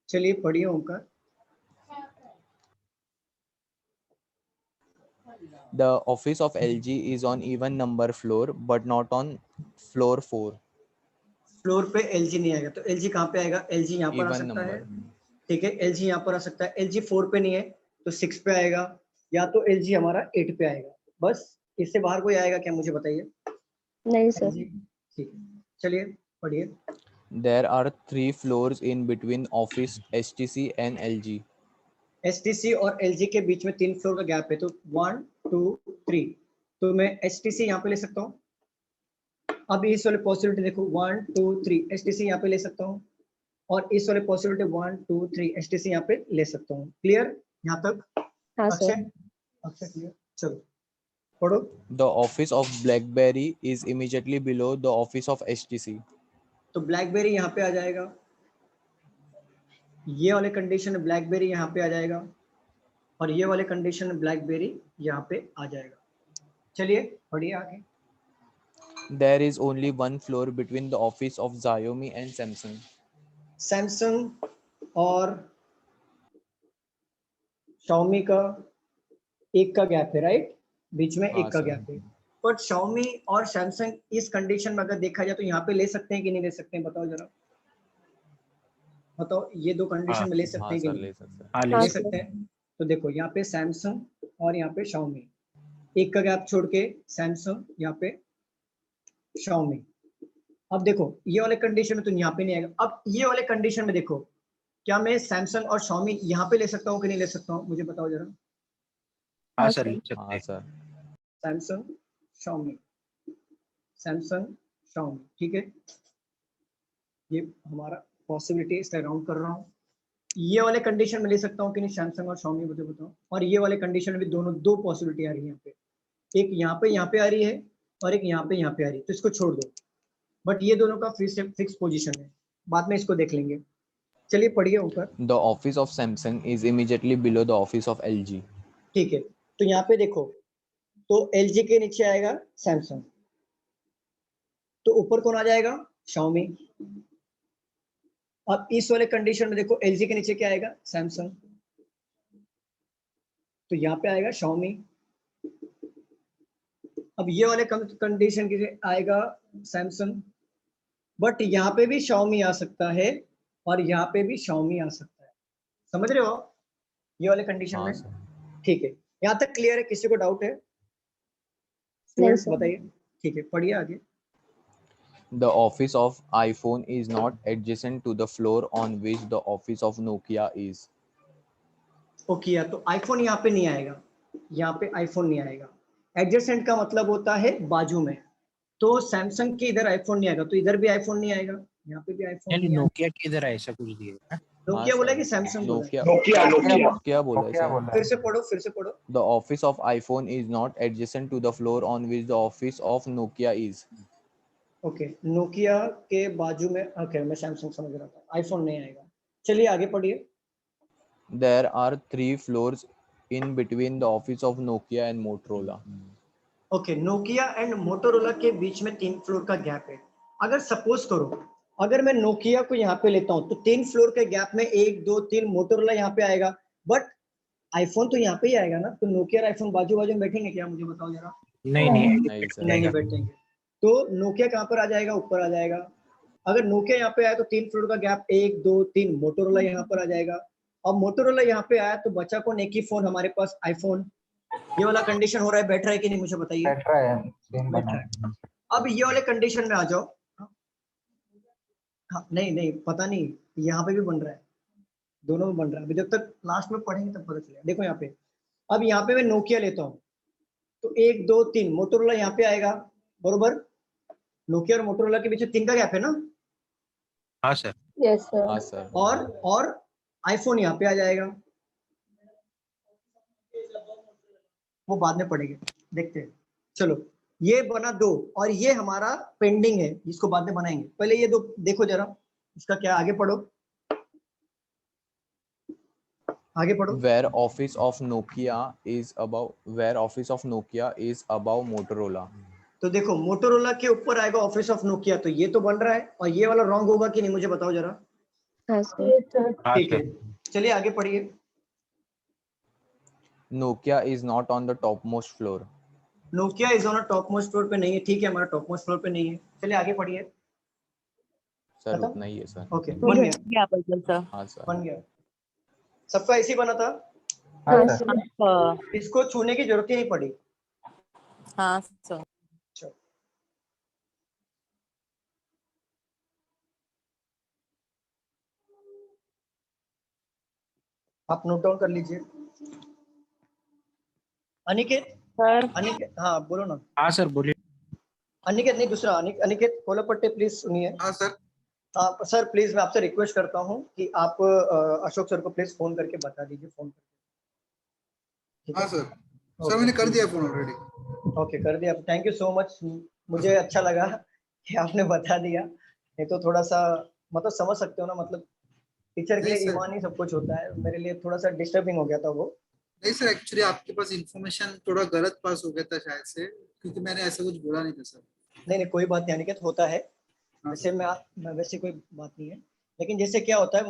चलिए पढ़िए Omkar. The office of LG is on even number floor but not on floor 4. Floor पे LG नहीं आएगा, तो LG कहाँ पे आएगा? LG यहाँ पर आ सकता है, ठीक है, LG यहाँ पर आ सकता है। LG 4 पे नहीं है तो 6 पे आएगा, या तो LG हमारा 8 पे आएगा। बस इससे बाहर कोई आएगा क्या, मुझे बताइए? नहीं सर। ठीक है, चलिए पढ़िए। There are 3 floors in between office HTC and LG. HTC और LG के बीच में 3 फ्लोर का गैप है, तो 1 2 3, तो मैं HTC यहाँ पे ले सकता हूँ। अब इस वाले पॉसिबिलिटी देखो, 1 2 3 HTC यहाँ पे ले सकता हूँ, और इस वाले पॉसिबिलिटी 1 2 3 HTC यहाँ पे ले सकता हूँ। क्लियर यहाँ तक? हाँ सर। अच्छा क्लियर, चलो पढ़ो। The office of BlackBerry is immediately below the office of HTC. तो BlackBerry यहाँ पे आ जाएगा, ये वाले कंडीशन BlackBerry यहाँ पे आ जाएगा, और ये वाले कंडीशन BlackBerry यहाँ पे आ जाएगा। चलिए पढ़िए आगे। There is only one floor between the office of Xiaomi and Samsung. Samsung और Xiaomi का एक का गैप है, राइट? बीच में एक का गैप है। पर Xiaomi और Samsung इस कंडीशन में अगर देखा जाए तो यहाँ पे ले सकते हैं कि नहीं ले सकते हैं, बताओ जरा, बताओ। ये दो कंडीशन में ले सकते हैं कि नहीं? ले सकते हैं। तो देखो यहाँ पे Samsung और यहाँ पे Xiaomi, एक का गैप छोड़ के Samsung, यहाँ पे Xiaomi। अब देखो ये वाले कंडीशन में तो यहाँ पे नहीं आएगा। अब ये वाले कंडीशन में देखो, क्या मैं Samsung और Xiaomi यहाँ पे ले सकता हूँ कि नहीं ले सकता हूँ, मुझे बताओ जरा। हाँ सर ले सकते हैं। Samsung Xiaomi, Samsung Xiaomi, ठीक है। ये हमारा पॉसिबिलिटी इसका राउंड कर रहा हूँ। ये वाले कंडीशन में ले सकता हूँ कि नहीं सैमसंग और Xiaomi मुझे बताओ। और ये वाले कंडीशन में भी दोनों दो पॉसिबिलिटी आ रही है यहाँ पे, एक यहाँ पे आ रही है और एक यहाँ पे आ रही है, तो इसको छोड़ दो। बट ये दोनों का फिक्स पोजीशन है, बाद में इसको देख लेंगे। चलिए पढ़िए ऊपर। The office of Samsung is immediately below the office of LG। ठीक है, तो यहाँ पे देखो, तो LG के नीचे आएगा सैमसंग, तो ऊपर कौन आ जाएगा? Xiaomi। अब इस वाले कंडीशन में देखो, LG के नीचे क्या आएगा? सैमसंग, तो यहाँ पे आएगा Xiaomi। अब ये वाले कंडीशन के आएगा सैमसंग, बट यहाँ पे भी Xiaomi आ सकता है और यहाँ पे भी Xiaomi आ सकता है। समझ रहे हो ये वाले कंडीशन में? ठीक है, यहाँ तक क्लियर है? किसी को डाउट है? स्टूडेंट्स बताइए। ठीक है, पढ़िए आगे। The office of iPhone is not adjacent to the floor on which the office of Nokia is. Okay, तो आईफोन यहाँ पे नहीं आएगा, यहाँ पे आईफोन नहीं आएगा। एडजेसेंट का मतलब होता है बाजू में, तो सैमसंग के इधर आईफोन नहीं आएगा, तो इधर भी आईफोन नहीं आएगा, यहाँ पे भी आईफोन नहीं आएगा। नोकिया के इधर ऐसा कुछ दिया है। नोकिया बोला कि सैमसंग बोला? नोकिया बोला है। फिर से पढ़ो। The office of iPhone is not adjacent to the floor on which the office of Nokia is. Okay, Nokia के बाजू में। ओके, मैं सैमसंग समझ रहा था, आईफोन नहीं आएगा। चलिए आगे पढ़िए। There are 3 floors in between the office of Nokia and Motorola. Okay, Nokia and Motorola के बीच में 3 फ्लोर का गैप है। अगर सपोज करो, अगर मैं नोकिया को यहाँ पे लेता हूँ तो 3 फ्लोर के गैप में 1 2 3 मोटोरोला यहाँ पे आएगा, बट आईफोन तो यहाँ पे ही आएगा ना। तो नोकिया और आईफोन बाजू बाजू में बैठेंगे क्या? मुझे बताओ जरा। नहीं बैठेंगे। तो नोकिया कहाँ पर आ जाएगा? ऊपर आ जाएगा। अगर नोकिया यहाँ पे आया तो 3 फ्लोर का गैप 1 2 3 मोटोरोला यहाँ पर आ जाएगा। अब मोटोरोला यहाँ पे आया तो बचा कौन? एक ही फोन हमारे पास, आईफोन। ये वाला कंडीशन हो रहा है, बैठ रहा है कि नहीं मुझे बताइए? बैठ रहा है। अब ये वाले कंडीशन में आ जाओ। हाँ, नहीं पता नहीं, यहाँ पे भी बन रहा है, दोनों में बन रहा है। अभी जब तक लास्ट में पढ़ेंगे तब पता चलेगा। देखो यहाँ पे, अब यहाँ पे मैं नोकिया लेता हूँ तो 1 2 3 मोटोरोला यहाँ पे आएगा, बरोबर। नोकिया और मोटोरोला के बीच 3 का गैप है ना? हाँ सर। Yes sir. हाँ सर। और आईफोन यहाँ पे आ जाएगा, वो बाद में पढ़ेंगे, देखते हैं। चलो, ये बना 2 और ये हमारा पेंडिंग है, इसको बाद में बनाएंगे। पहले ये 2 देखो जरा, इसका क्या? आगे पढ़ो। Where office of Nokia is above Motorola. तो देखो, मोटोरोला के ऊपर आएगा ऑफिस ऑफ नोकिया, तो ये तो बन रहा है, और ये वाला रॉन्ग होगा कि नहीं मुझे बताओ जरा। ठीक है, चलिए आगे पढ़िए। Nokia is not on the topmost floor. Nokia is on top most floor पे नहीं है। ठीक है, हमारा टॉप मोस्ट फ्लोर पे नहीं है। चलिए आगे पढ़िए। सर उतना ही है सर। ओके, बन गया। हाँ सर, बन गया। सबका ऐसे ही बना था? हाँ सर। इसको छूने की जरूरत ही नहीं पड़ी। हाँ सर। आप नोट डाउन कर लीजिए। अनिकेत सर। अनिकेत, हाँ बोलो ना। हाँ सर बोलिए। अनिकेत नहीं, दूसरा अनिकेत कोलापट्टे, प्लीज सुनिए। हाँ सर। सर प्लीज, मैं आपसे रिक्वेस्ट करता हूँ कि आप अशोक सर को प्लीज फोन करके बता दीजिए, फोन करके। हाँ सर। सर मैंने कर दिया फोन ऑलरेडी। ओके, कर दिया। Thank you so much. मुझे अच्छा लगा कि आपने बता दिया, नहीं तो थोड़ा सा मतलब समझ सकते हो ना, मतलब टीचर के लिए ईमान ही सब कुछ होता है। मेरे लिए थोड़ा सा डिस्टर्बिंग हो गया था वो। नहीं सर, एक्चुअली आपके पास इंफॉर्मेशन थोड़ा गलत पास हो गया था शायद से, क्योंकि मैंने ऐसा कुछ बोला नहीं था सर। नहीं, कोई बात नहीं अनिकेत, होता है। वैसे मैं वैसे कोई बात नहीं है, लेकिन जैसे क्या होता है